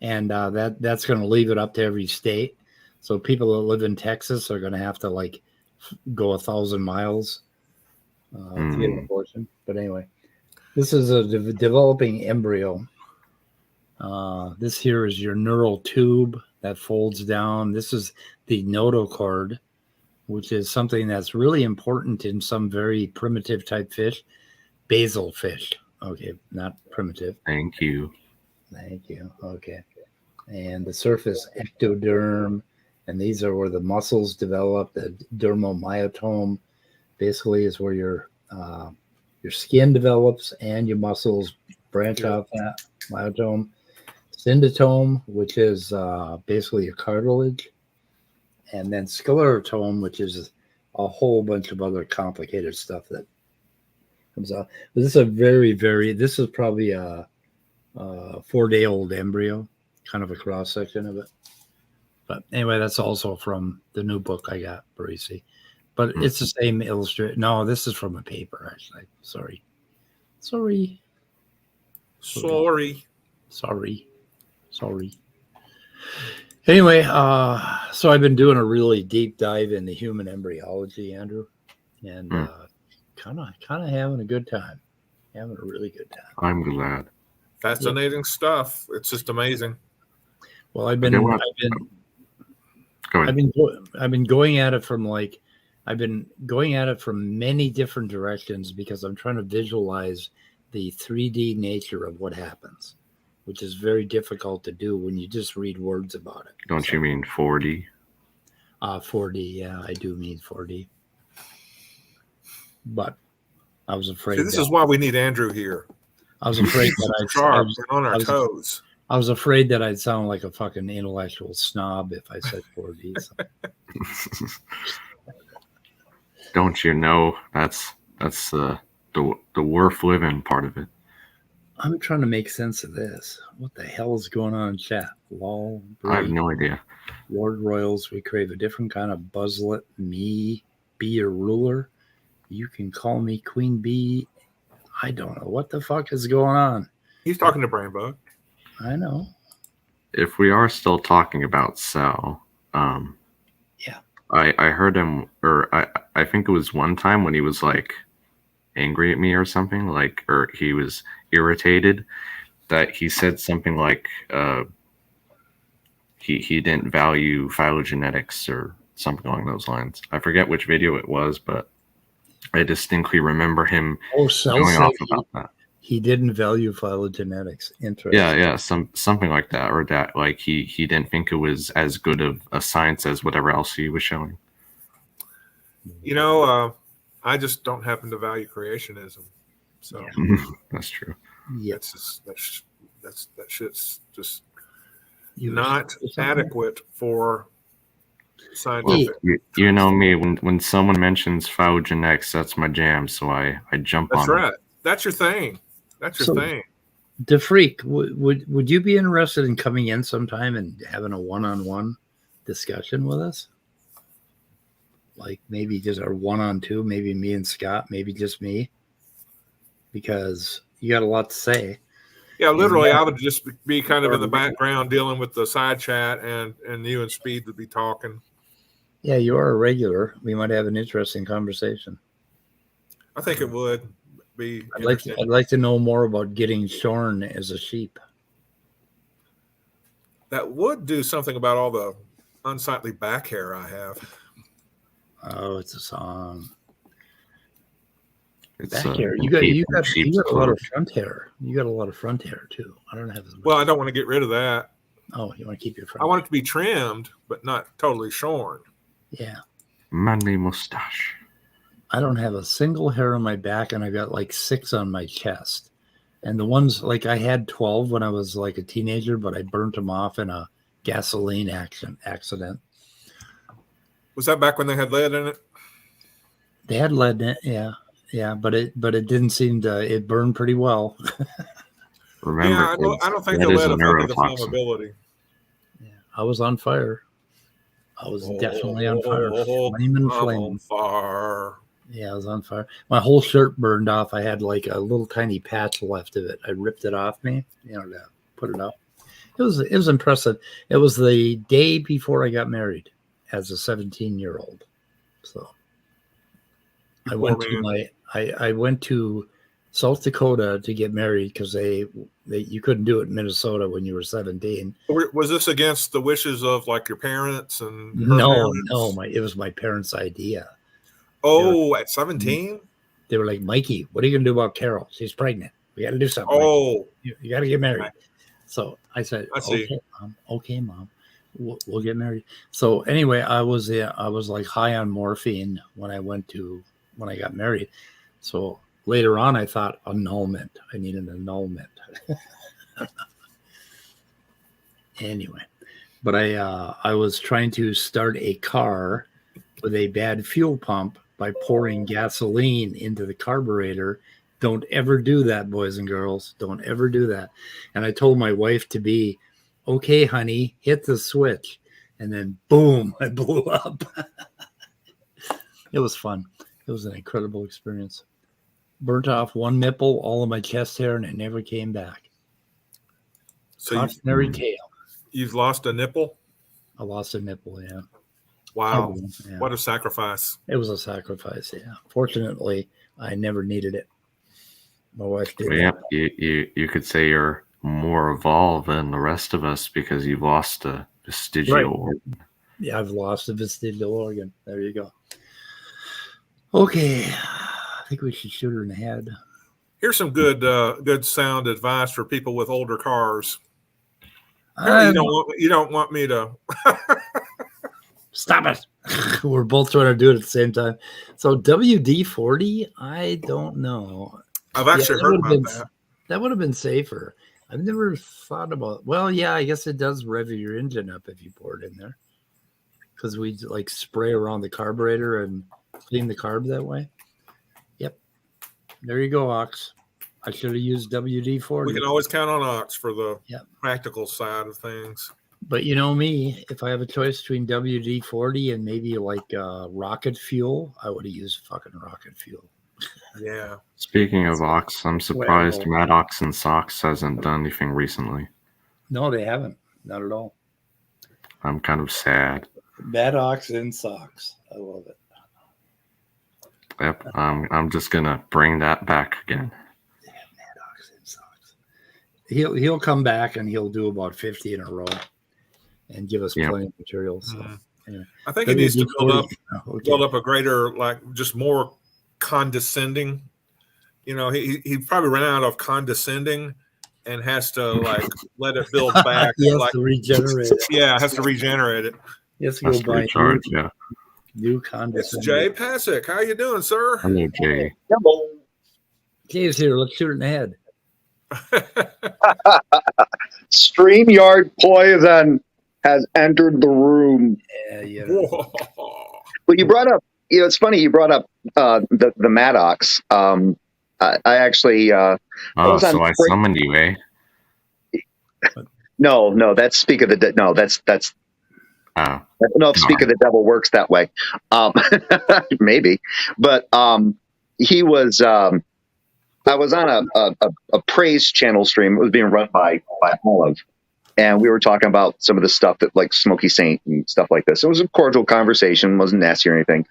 And that's going to leave it up to every state. So people that live in Texas are going to have to go 1,000 miles to get an abortion. But anyway, this is a developing embryo. This here is your neural tube that folds down. This is the notochord, which is something that's really important in some very primitive type fish, basal fish. Okay, not primitive. Thank you. Okay. And the surface ectoderm, And these are where the muscles develop. The dermomyotome basically is where your skin develops and your muscles branch out that myotome. Syndotome, which is basically your cartilage. And then sclerotome, which is a whole bunch of other complicated stuff that comes out. But this is this is probably a 4-day-old embryo, kind of a cross section of it. But anyway, that's also from the new book I got, Barisi. But it's the same illustrate. No, this is from a paper, actually. Sorry. Anyway, so I've been doing a really deep dive into human embryology, Andrew, and kind of having a good time. Having a really good time. I'm glad. Fascinating stuff. It's just amazing. Well, I've been going at it from many different directions because I'm trying to visualize the 3D nature of what happens, which is very difficult to do when you just read words about it. Don't you mean 4D? 4D, yeah, I do mean 4D. But I was afraid. See, this is why we need Andrew here. I was afraid that on our toes. I was afraid that I'd sound like a fucking intellectual snob if I said 4D. So. Don't you know that's the worth living part of it. I'm trying to make sense of this. What the hell is going on in chat? Lol. I have no idea. Lord Royals, we crave a different kind of buzzlet. Me, be your ruler. You can call me Queen Bee. I don't know what the fuck is going on. He's talking to Brainbug. I know. If we are still talking about Sal, yeah, I heard him, or I think it was one time when he was like angry at me or something, like, or he was irritated, that he said something like he didn't value phylogenetics or something along those lines. I forget which video it was, but I distinctly remember him going off about that. He didn't value phylogenetics. Interesting. Yeah, something like that, or that like he didn't think it was as good of a science as whatever else he was showing. You know, I just don't happen to value creationism, so that's true. Yeah, that shit's just not adequate for scientific. You know me, when someone mentions phylogenetics, that's my jam, so I jump on. That's right. That's your thing. That's your thing. The Freak, would you be interested in coming in sometime and having a one-on-one discussion with us? Like maybe just our one-on-two, maybe me and Scott, maybe just me, because you got a lot to say. Yeah, literally, I would just be kind of in the background dealing with the side chat, and you and Speed would be talking. Yeah, you are a regular. We might have an interesting conversation. I think it would be. I'd like to know more about getting shorn as a sheep. That would do something about all the unsightly back hair I have. Oh, it's a song. It's back hair. You got a lot of front hair. You got a lot of front hair too. I don't have as much. Well, I don't want to get rid of that. Oh, you want to keep your front? I want it to be trimmed, but not totally shorn. Yeah. Manly mustache. I don't have a single hair on my back, and I got like 6 on my chest. And the ones like I had 12 when I was like a teenager, but I burnt them off in a gasoline accident. Was that back when they had lead in it? They had lead in it, yeah, but it didn't seem to. It burned pretty well. Remember, yeah, I don't think the lead affected the flammability. Yeah, I was on fire. I was definitely on fire. Flaming flame. On fire. Yeah, I was on fire. My whole shirt burned off. I had like a little tiny patch left of it. I ripped it off me, to put it up. It was impressive. It was the day before I got married as a 17-year-old. So I went to South Dakota to get married because you couldn't do it in Minnesota when you were 17. Was this against the wishes of like your parents and no, it was my parents' idea. Oh, at 17? They were like, Mikey, what are you gonna do about Carol? She's pregnant. We got to do something. Oh, you got to get married. So I said, I see. Okay, mom. We'll get married. So anyway, I was like high on morphine when I got married. So later on, I thought annulment. I need an annulment. Anyway, but I was trying to start a car with a bad fuel pump by pouring gasoline into the carburetor. Don't ever do that, boys and girls. Don't ever do that. And I told my wife to be, okay, honey, hit the switch. And then boom, I blew up. It was fun. It was an incredible experience. Burnt off one nipple, all of my chest hair, and it never came back. So cautionary tale. You've lost a nipple? I lost a nipple, yeah. Wow. Yeah. What a sacrifice. It was a sacrifice, yeah. Fortunately, I never needed it. My wife did. Yeah, you could say you're more evolved than the rest of us because you've lost a vestigial organ. Yeah, I've lost a vestigial organ. There you go. Okay. I think we should shoot her in the head. Here's some good sound advice for people with older cars. You don't want me to stop it. We're both trying to do it at the same time. So WD-40, I don't know. I've actually heard about that. That would have been safer. I've never thought about. Well, yeah, I guess it does rev your engine up if you pour it in there, because we like spray around the carburetor and clean the carb that way. Yep. There you go, Ox. I should have used WD-40. We can always count on Ox for the practical side of things. But you know me, if I have a choice between WD-40 and maybe like rocket fuel, I would have used fucking rocket fuel. Yeah. Speaking of Ox, I'm surprised Maddox and Socks hasn't done anything recently. No, they haven't. Not at all. I'm kind of sad. Maddox and Socks. I love it. Yep. I'm just gonna bring that back again. He'll come back and he'll do about 50 in a row and give us plenty of material. So anyway. I think he needs to build up a greater, like, just more condescending. You know, he probably ran out of condescending and has to like let it build back. He has to regenerate it. Yeah, has to regenerate it. He has to go by new condescending. It's Jay Pasick. How you doing, sir? Hello, Jay. Hello. Jay's here. Let's shoot it in the head. StreamYard poison has entered the room. Yeah. Well, you brought up, it's funny you brought up the Maddox. I actually so I summoned you, eh? No, that's Speak of the Dead. No, that's Speak of the Devil works that way. Maybe, but he was. I was on a praise channel stream. It was being run by Olive, and we were talking about some of the stuff that like Smokey Saint and stuff like this. It was a cordial conversation, wasn't nasty or anything.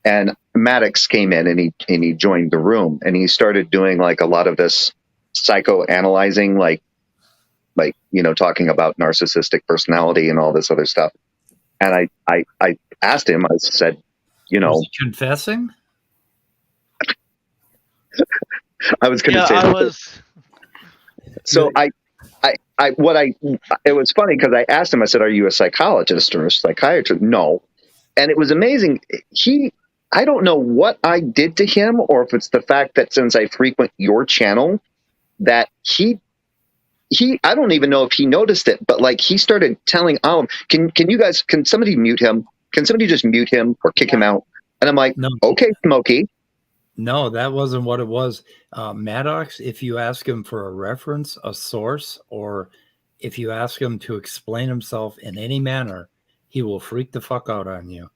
And Maddox came in and he joined the room and he started doing like a lot of this psychoanalyzing, like talking about narcissistic personality and all this other stuff. And I asked him, I said, was he confessing? I was going to say. I was. So it was funny because I asked him, I said, are you a psychologist or a psychiatrist? No. And it was amazing. I don't know what I did to him, or if it's the fact that since I frequent your channel, that I don't even know if he noticed it, but like he started telling Olive, can somebody mute him? Can somebody just mute him or kick him out? And I'm like, no. Okay, Smokey. No, that wasn't what it was. Maddox, if you ask him for a reference, a source, or if you ask him to explain himself in any manner, he will freak the fuck out on you.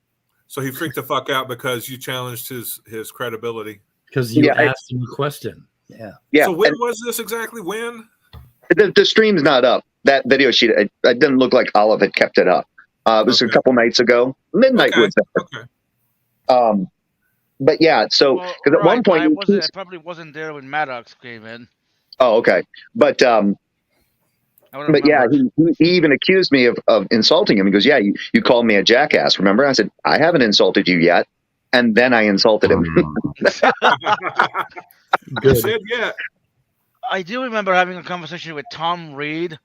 So he freaked the fuck out because you challenged his credibility. Because you asked him a question. Yeah. So when was this exactly? When? The stream's not up. That video sheet, it didn't look like Olive had kept it up. It was a couple nights ago. Midnight was there. Okay. But yeah, so because at one point I probably wasn't there when Maddox came in. Oh, okay. But yeah, he even accused me of insulting him. He goes, "Yeah, you called me a jackass. Remember?" I said, "I haven't insulted you yet," and then I insulted him. Good. Said yeah. I do remember having a conversation with Tom Reed,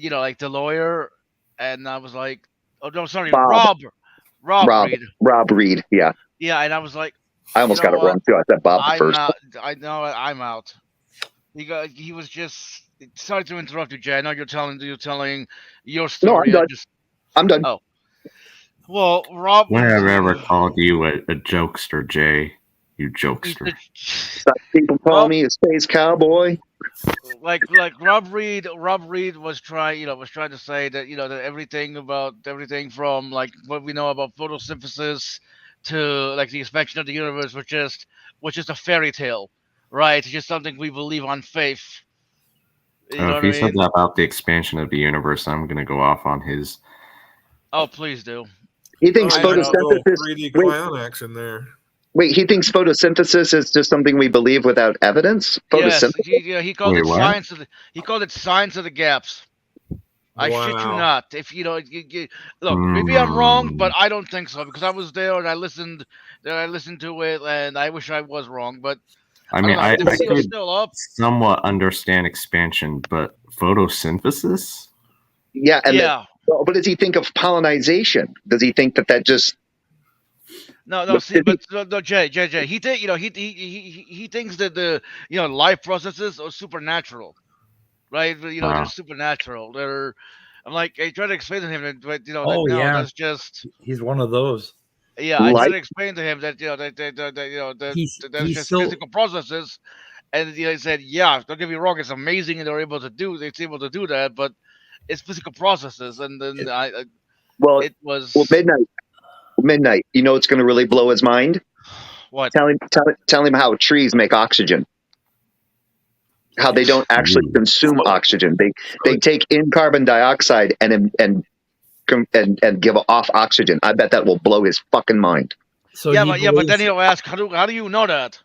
like the lawyer, and I was like, oh no, sorry, Bob. Rob Reed. Rob Reed. Yeah. Yeah, and I was like, I almost got it wrong too. I said Bob I'm first. out. I know I'm out. He was just. Sorry to interrupt you, Jay. I know you're telling your story. No, I'm done. Oh. Well, Rob. When have I ever called you a jokester, Jay? You jokester. Some people call me a space cowboy. Like Rob Reed was trying to say that that everything from like what we know about photosynthesis to like the expansion of the universe was just a fairy tale, right? It's just something we believe on faith. If he said that about the expansion of the universe, I'm going to go off on his. Oh, please do. He thinks photosynthesis. 3D clown action there. Wait, he thinks photosynthesis is just something we believe without evidence. Photosynthesis. Yes, he called it science of the. He called it science of the gaps. I shit you not. If look, maybe I'm wrong, but I don't think so because I was there and I listened to it, and I wish I was wrong, but. I mean, I could somewhat understand expansion, but photosynthesis? Yeah, but does he think of pollinization? Does he think that just? No. See, but no, Jay. He thinks that the life processes are supernatural, right? They're supernatural. I'm like, I try to explain to him that, that's just. He's one of those. Yeah, I try to explain to him that that's just physical processes, and he said, "Yeah, don't get me wrong, it's amazing, and it's able to do that, but it's physical processes." And then it was midnight. You know, it's going to really blow his mind. What? Tell him how trees make oxygen. How they don't actually consume oxygen. They take in carbon dioxide and give off oxygen. I bet that will blow his fucking mind. So but then he'll ask, how do you know that?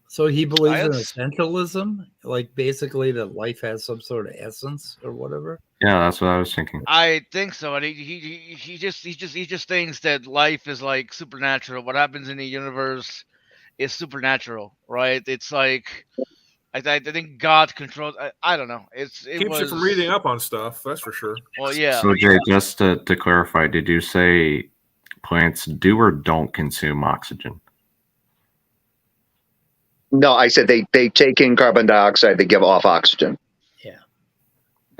So he believes in essentialism, like basically that life has some sort of essence or whatever. Yeah, that's what I was thinking. I think so, and he just thinks that life is like supernatural. What happens in the universe is supernatural, right? It's like. I think God controls. I don't know. Keeps you from reading up on stuff. That's for sure. Well, yeah. So Jay, just to clarify, did you say plants do or don't consume oxygen? No, I said they take in carbon dioxide. They give off oxygen. Yeah.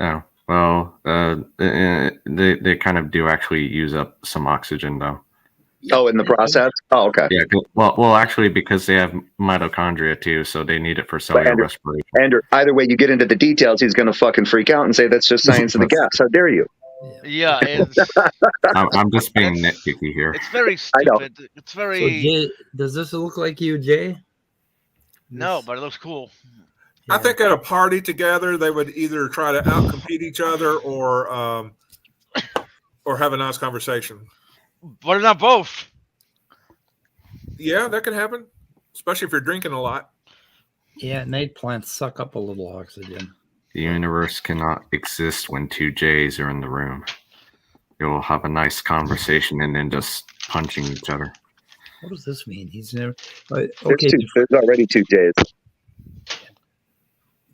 Oh well, they kind of do actually use up some oxygen though. Oh, in the process? Oh, okay. Yeah. Well, actually, because they have mitochondria too, so they need it for cellular respiration. Andrew, either way, you get into the details, he's going to fucking freak out and say that's just science of the gaps. How dare you? Yeah, I'm just being nitpicky here. It's very stupid. It's very. So Jay, does this look like you, Jay? No, but it looks cool. Yeah. I think at a party together, they would either try to outcompete each other or have a nice conversation. But not both. Yeah, that can happen, especially if you're drinking a lot. Yeah, night plants suck up a little oxygen. The universe cannot exist when two J's are in the room. They will have a nice conversation and then just punching each other. What does this mean? He's never. Okay, there's already 2 J's.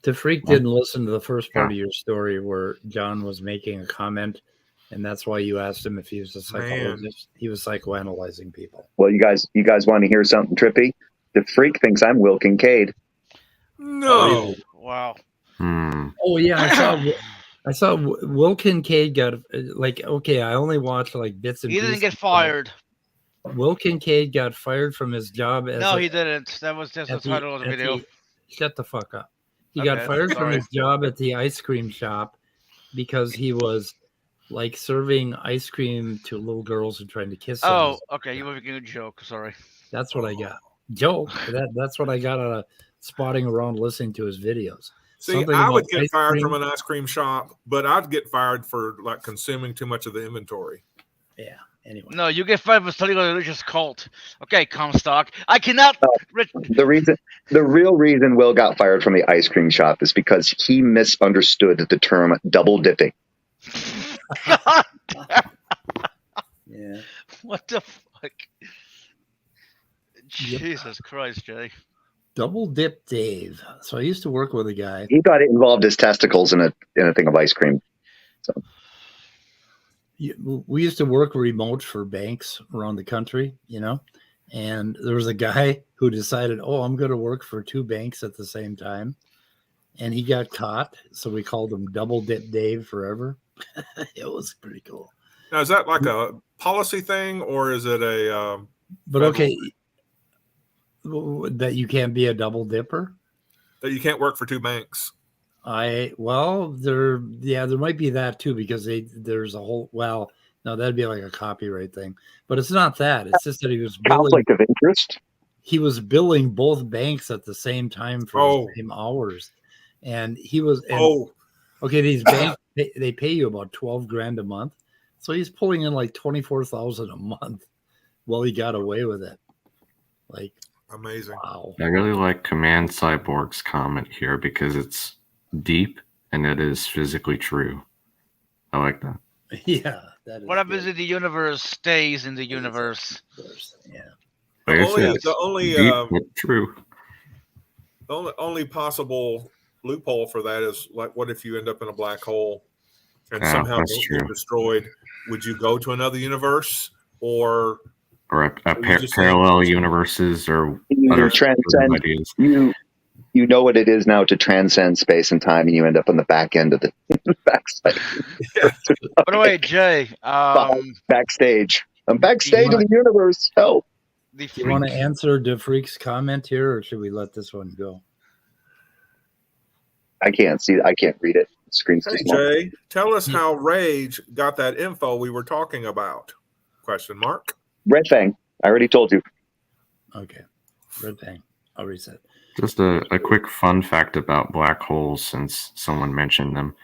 The freak didn't listen to the first part of your story where John was making a comment. And that's why you asked him if he was a psychologist. Man. He was psychoanalyzing people. Well, you guys want to hear something trippy? The freak thinks I'm Will Kincaid. No. Wow. Oh yeah, I saw Will Kincaid got I only watched like bits and pieces. He didn't get fired. Will Kincaid got fired from his job as he didn't. That was just the title of the video. Shut the fuck up. He got fired from his job at the ice cream shop because he was like serving ice cream to little girls and trying to kiss them. Oh, okay. You were making a joke. Sorry. That's what I got. Joke. That's what I got out of spotting around listening to his videos. See, I would get fired from an ice cream shop, but I'd get fired for like consuming too much of the inventory. Yeah. Anyway. No, you get fired for studying a religious cult. Okay, Comstock. I cannot. The real reason Will got fired from the ice cream shop is because he misunderstood the term double dipping. Yeah. What the fuck? Jesus Christ, Jay. Double dip Dave. So I used to work with a guy. He thought it involved his testicles in a thing of ice cream. So we used to work remote for banks around the country, and there was a guy who decided, oh, I'm going to work for 2 banks at the same time. And he got caught. So we called him Double Dip Dave forever. It was pretty cool. Now, is that like a policy thing, or is it a but okay, that you can't be a double dipper? That you can't work for 2 banks? There might be that too, because there's a whole, well, no, that'd be like a copyright thing, but it's not that. It's just that he was conflict of interest. He was billing both banks at the same time for the same hours, and he was. Okay, these banks they pay you about $12,000 a month, so he's pulling in like $24,000 a month. Well, he got away with it. Like, amazing. Wow. I really like Command Cyborg's comment here because it's deep and it is physically true. I like that. Yeah. What happens in the universe stays in the universe. Yeah. The only possible loophole for that is, like, what if you end up in a black hole and somehow get destroyed? Would you go to another universe, or parallel universes, or you transcend? You know what it is now to transcend space and time, and you end up on the back end of the backside. By the way, Jay, backstage. I'm backstage in the universe. Help. Do you want to answer De Freak's comment here, or should we let this one go? I can't see. I can't read it. The screen's too small. Jay, tell us how Rage got that info we were talking about. Question mark. Red Fang. I already told you. Okay. Red Fang. I'll reset. Just a quick fun fact about black holes, since someone mentioned them.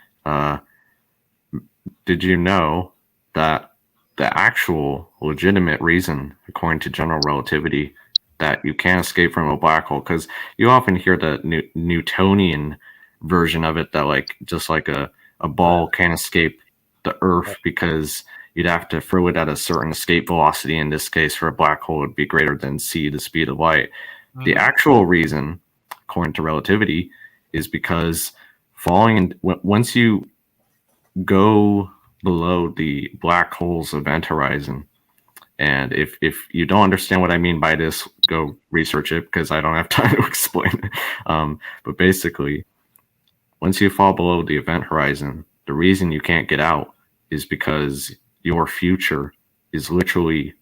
Did you know that the actual legitimate reason, according to general relativity, that you can't escape from a black hole, because you often hear the Newtonian version of it, that like just like a ball can't escape the Earth because you'd have to throw it at a certain escape velocity. In this case, for a black hole, would be greater than c, the speed of light. The actual reason, according to relativity, is because once you go below the black hole's event horizon, and if you don't understand what I mean by this, go research it, because I don't have time to explain it. But basically, once you fall below the event horizon, the reason you can't get out is because your future is literally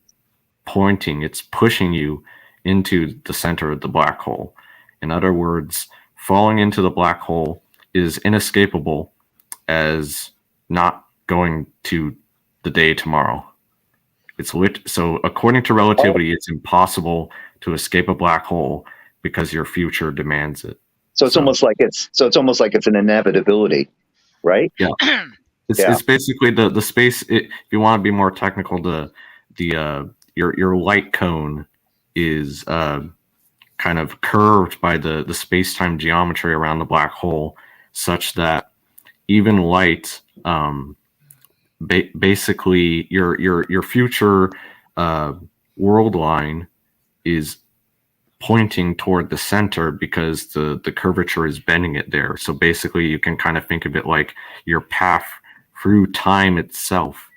it's pushing you into the center of the black hole. In other words, falling into the black hole is inescapable as not going to the day tomorrow. So according to relativity, it's impossible to escape a black hole because your future demands it. So it's almost like it's an inevitability, right? Yeah. It's basically the space. If you want to be more technical, your light cone is kind of curved by the space-time geometry around the black hole, such that even light, basically your future world line is pointing toward the center because the curvature is bending it there. So basically, you can kind of think of it like your path through time itself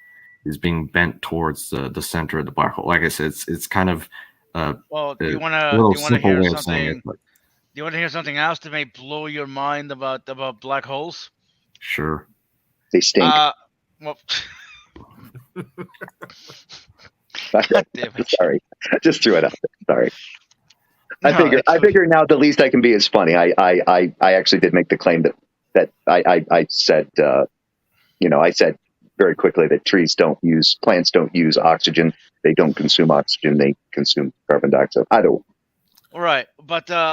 is being bent towards the center of the black hole. Like I said, it's kind of well, do you want to hear something? Do you want to hear something else that may blow your mind about black holes? Sure. They stink. Well, God damn it. Sorry, I just threw it out there. Sorry. I figure now the least I can be is funny. I actually did make the claim that I said, I said very quickly that plants don't use oxygen. They don't consume oxygen. They consume carbon dioxide. Either way. Right, but there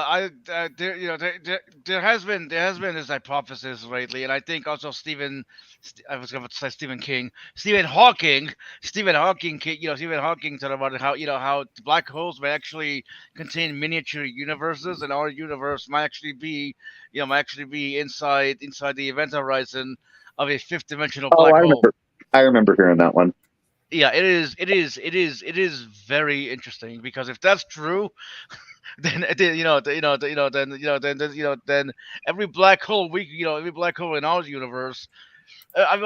has been this hypothesis lately, and I think also Stephen Hawking talked about how black holes may actually contain miniature universes, and our universe might actually be inside the event horizon of a fifth dimensional black hole. I remember hearing that one. Yeah, it is very interesting, because if that's true, then every black hole every black hole in our universe I'm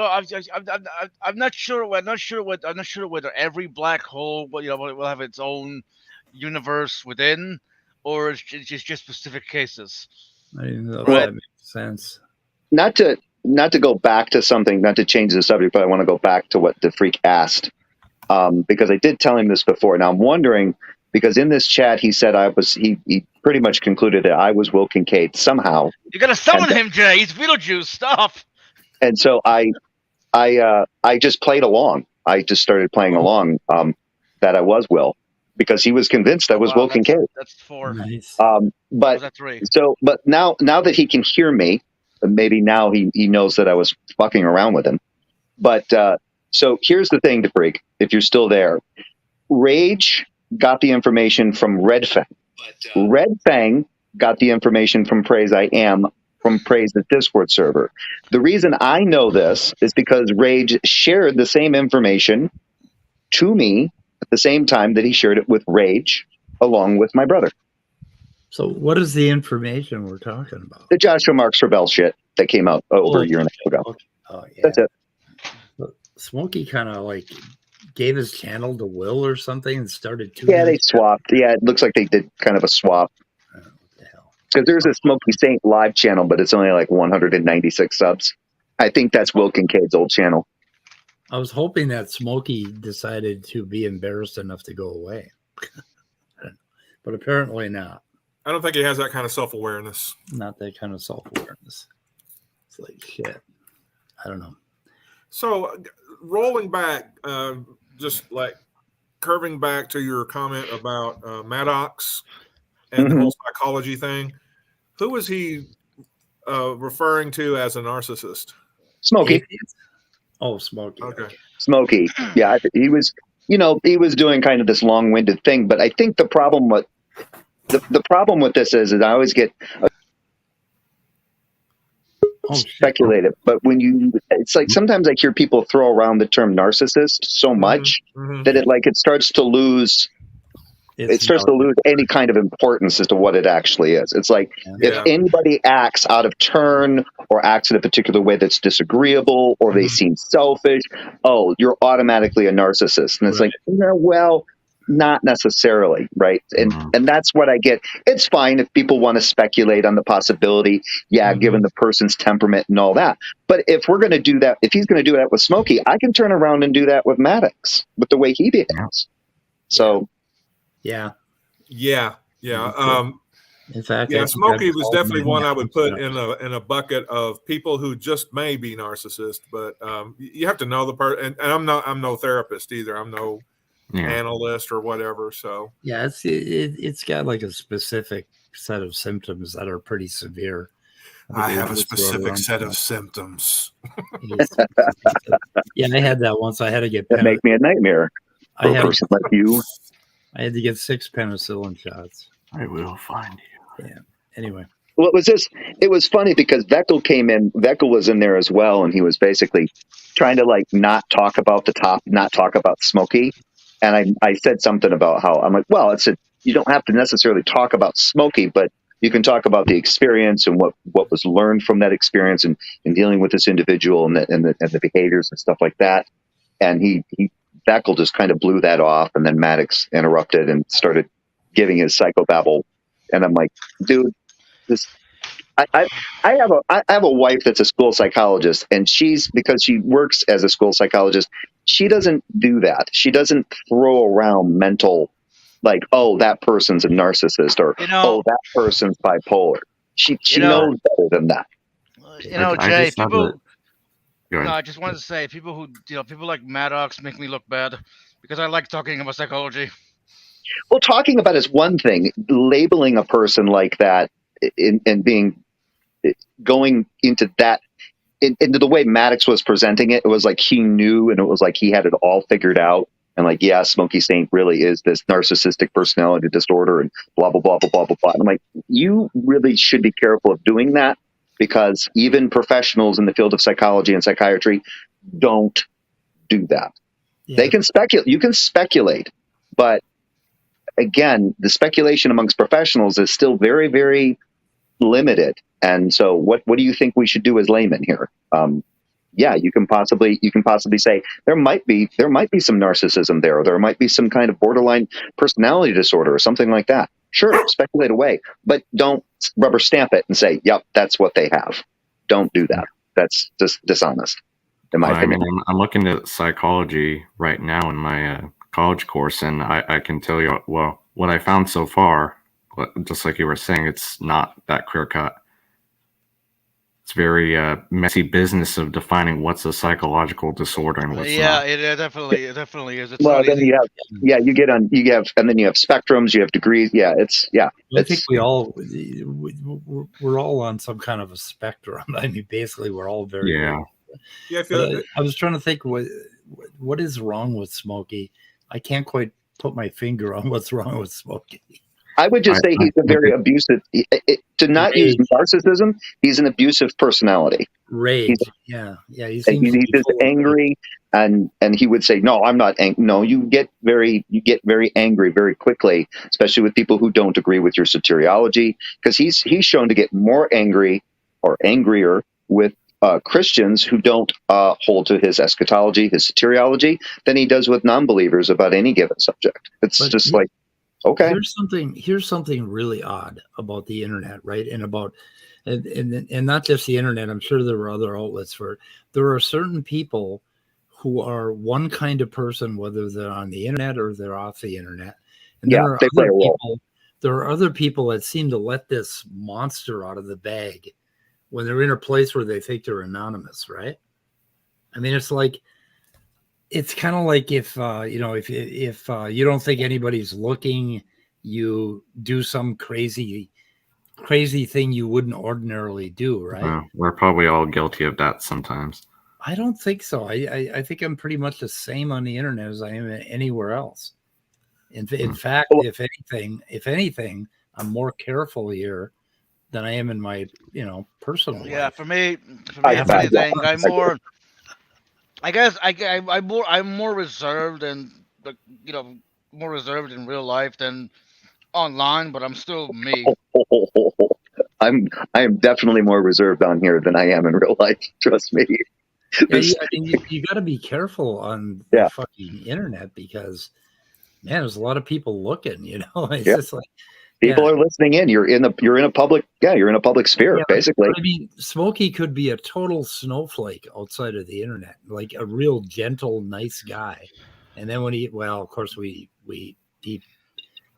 not sure. I'm not sure whether every black hole will have its own universe within, or it's just specific cases. I don't know if Well, that makes sense. Not to go back to something, not to change the subject, but I want to go back to what the freak asked, because I did tell him this before. Now I'm wondering, because in this chat he said he pretty much concluded that I was Will Kincaid somehow. You gotta summon him, Jay. He's Beetlejuice. Stop. And so I just played along. I just started playing along that I was Will, because he was convinced I was Will Kincaid. That's 4. Nice. But that's 3. but now that he can hear me, maybe now he knows that I was fucking around with him. But so here's the thing, DeFreak, if you're still there. Rage got the information from Red Fang. Red Fang got the information from Praise I Am, from Praise the Discord server. The reason I know this is because Rage shared the same information to me at the same time that he shared it with Rage, along with my brother. So what is the information we're talking about? The Joshua Marks Rebel shit that came out over a year and a half ago. Oh, yeah. That's it. Smokey kind of like gave his channel to Will or something and started Yeah, they swapped. Yeah, it looks like they did kind of a swap. What the hell? Because there's a Smokey Saint live channel, but it's only like 196 subs. I think that's Will Kincaid's old channel. I was hoping that Smokey decided to be embarrassed enough to go away. But apparently not. I don't think he has that kind of self-awareness. Not that kind of self-awareness. It's like shit. I don't know. So rolling back, just like curving back to your comment about Maddox and the whole psychology thing, who was he referring to as a narcissist? Smokey. Oh, Smokey. Okay. Smokey. Yeah, he was, he was doing kind of this long-winded thing, but I think the problem with the problem with this is I always get speculative, but it's like sometimes I hear people throw around the term narcissist so much that it starts to lose. It starts to lose any kind of importance as to what it actually is. It's like if anybody acts out of turn or acts in a particular way that's disagreeable or they seem selfish, oh, you're automatically a narcissist. And it's like, well, not necessarily, right? And that's what I get. It's fine if people want to speculate on the possibility, given the person's temperament and all that. But if we're going to do that, if he's going to do that with Smokey, I can turn around and do that with Maddox with the way he behaves. So. Yeah. In fact, Smokey was definitely one I would put in a bucket of people who just may be narcissist, but you have to know the person. And I'm no therapist either. I'm no analyst or whatever. So it's got like a specific set of symptoms that are pretty severe. I have a specific set of symptoms. Yeah, I had that once. I had to get that make me a nightmare for a person like you. I had to get 6 penicillin shots. I will find you. Yeah. Anyway. Well, it was funny because Veckel came in. Veckel was in there as well, and he was basically trying to not talk about Smokey. And I said something about how I'm like, well, you don't have to necessarily talk about Smokey, but you can talk about the experience and what was learned from that experience and dealing with this individual and the behaviors and stuff like that. And Veckel just kind of blew that off, and then Maddox interrupted and started giving his psychobabble. And I'm like, dude, I have a wife that's a school psychologist, and because she works as a school psychologist, she doesn't do that. She doesn't throw around mental, like, oh, that person's a narcissist, or oh, that person's bipolar. She knows better than that. Jay, people. No, I just wanted to say people like Maddox make me look bad because I like talking about psychology. Well, talking about is one thing. Labeling a person like that and going into that into the way Maddox was presenting it, it was like he knew, and it was like he had it all figured out. And like, yeah, Smokey Saint really is this narcissistic personality disorder and blah, blah, blah, blah, blah, blah, blah. And I'm like, you really should be careful of doing that, because even professionals in the field of psychology and psychiatry don't do that. Yeah. They can speculate. You can speculate, but again, the speculation amongst professionals is still very, very limited. And so what do you think we should do as laymen here? yeah, you can possibly say there might be some narcissism there, or there might be some kind of borderline personality disorder or something like that. Sure, speculate away, but don't rubber stamp it and say, "Yep, that's what they have." Don't do that. That's just dishonest, in my opinion. I mean, I'm looking at psychology right now in my college course, and I can tell you, well, what I found so far, just like you were saying, it's not that clear cut. It's very messy business of defining what's a psychological disorder and what's not. It definitely is. It's Well, not then easy. you have and then you have spectrums, you have degrees. Yeah, I think we're all on some kind of a spectrum. I mean, basically, we're all very. Yeah. I was trying to think what is wrong with Smokey. I can't quite put my finger on what's wrong with Smokey. I would just say he's a very abusive. To not use narcissism, he's an abusive personality. Rage, yeah. He's just angry, and he would say, "No, I'm not angry." No, you get very angry very quickly, especially with people who don't agree with your soteriology, because he's shown to get more angry or angrier with Christians who don't hold to his eschatology, his soteriology, than he does with non-believers about any given subject. It's just like. Okay. Here's something really odd about the internet, right? And not just the internet. I'm sure there are other outlets for it. There are certain people who are one kind of person, whether they're on the internet or they're off the internet. And they play a role. There are other people that seem to let this monster out of the bag when they're in a place where they think they're anonymous, right? I mean, it's kind of like if you don't think anybody's looking, you do some crazy thing you wouldn't ordinarily do, right? Well, we're probably all guilty of that sometimes. I don't think so. I think I'm pretty much the same on the internet as I am anywhere else. In fact, if anything, I'm more careful here than I am in my personal life. Yeah, for me, if anything, I'm more. I guess I'm more reserved and more reserved in real life than online, but I'm still me. I am definitely more reserved on here than I am in real life. Trust me. You got to be careful on the fucking internet because, man, there's a lot of people looking. It's just like people are listening in. You're in a public sphere, basically. I mean, Smokey could be a total snowflake outside of the internet, like a real gentle, nice guy. And then when of course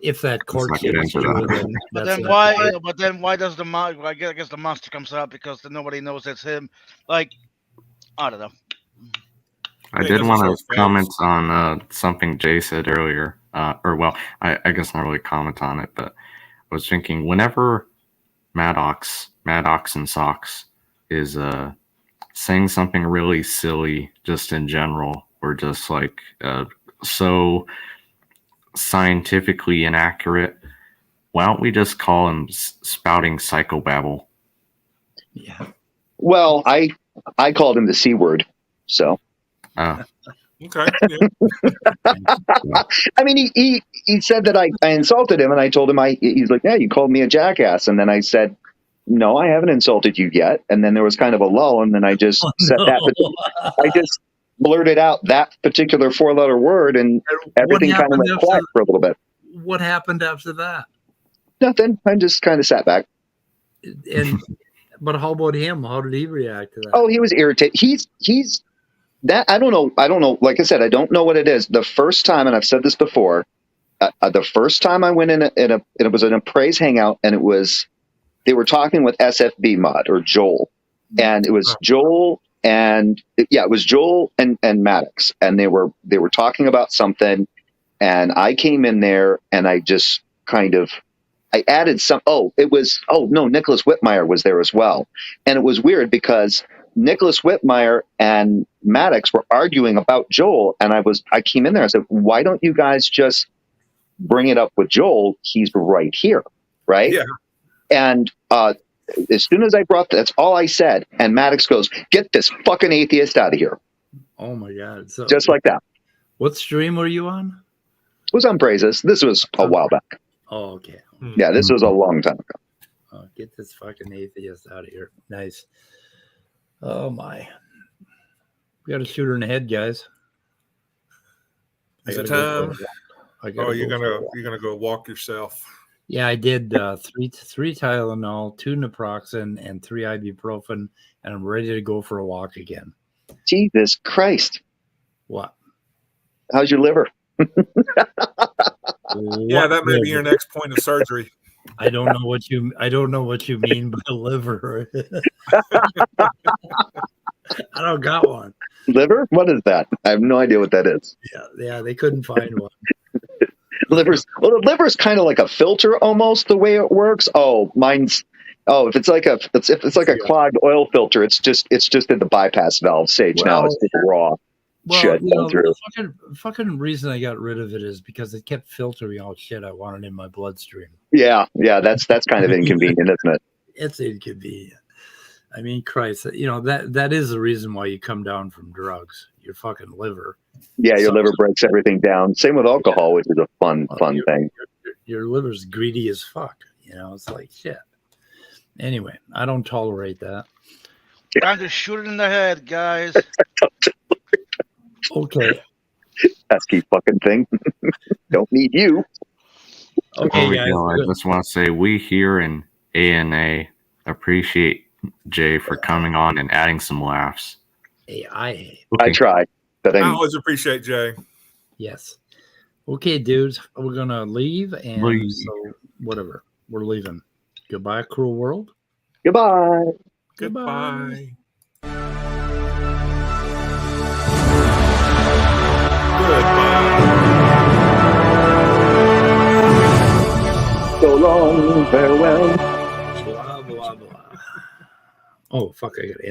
if that court case is true, but then why does I guess the monster comes out because nobody knows it's him? Like, I don't know. I did want to comment on something Jay said earlier, I guess not really comment on it, but I was thinking whenever Maddox and Socks is saying something really silly, just in general, or just like so scientifically inaccurate, why don't we just call him spouting psychobabble? Yeah. Well, I called him the C word, so. Okay. Yeah. I mean, he said that I insulted him, and I told him he's like, yeah, you called me a jackass, and then I said, no, I haven't insulted you yet, and then there was kind of a lull, and then I just I just blurted out that particular 4-letter word, and everything kind of went quiet for a little bit. What happened after that? Nothing. I just kind of sat back. But how about him? How did he react to that? Oh, he was irritated. He's that I don't know. Like I said, I don't know what it is. The first time, and I've said this before, the first time I went it was in a praise hangout, and they were talking with SFB Mod or Joel, and it was Joel and it was Joel and Maddox, and they were talking about something, and I came in there and I just kind of I added some. Nicholas Whitmire was there as well, and it was weird because Nicholas Whitmire and Maddox were arguing about Joel, and I came in there and said, why don't you guys just bring it up with Joel? He's right here, right? Yeah. And as soon as I brought that's all I said, and Maddox goes, get this fucking atheist out of here. Oh my God. So just like that. What stream were you on? It was on Praises. This was a while back. Oh, okay. Yeah, this was a long time ago. Oh, get this fucking atheist out of here. Nice. Oh my. We got to shoot her in the head, guys. Is it time? Oh, you're gonna go walk yourself. Yeah, I did three Tylenol, 2 naproxen, and 3 ibuprofen, and I'm ready to go for a walk again. Jesus Christ! What? How's your liver? Yeah, that may be your next point of surgery. I don't know what you mean by liver. I don't got one. Liver? What is that? I have no idea what that is. Yeah, they couldn't find one. The liver's kind of like a filter almost, the way it works. If it's like a clogged oil filter, it's just in the bypass valve stage now. It's just raw shit going through. The fucking reason I got rid of it is because it kept filtering all shit I wanted in my bloodstream. Yeah, that's kind of inconvenient, isn't it? It's inconvenient. I mean, Christ, that is the reason why you come down from drugs. Your fucking liver. Yeah, your liver breaks everything down. Same with alcohol, which is a fun thing. Your liver's greedy as fuck. It's like shit. Anyway, I don't tolerate that. Time to shoot it in the head, guys. Okay. Pesky fucking thing. Don't need you. Okay, guys. I just want to say we here in ANA appreciate Jay for coming on and adding some laughs. I try. But I always appreciate Jay. Yes. Okay, dudes, we're gonna leave, and so whatever, we're leaving. Goodbye, cruel world. Goodbye. Goodbye. So long, farewell. Blah blah blah. Oh fuck! I got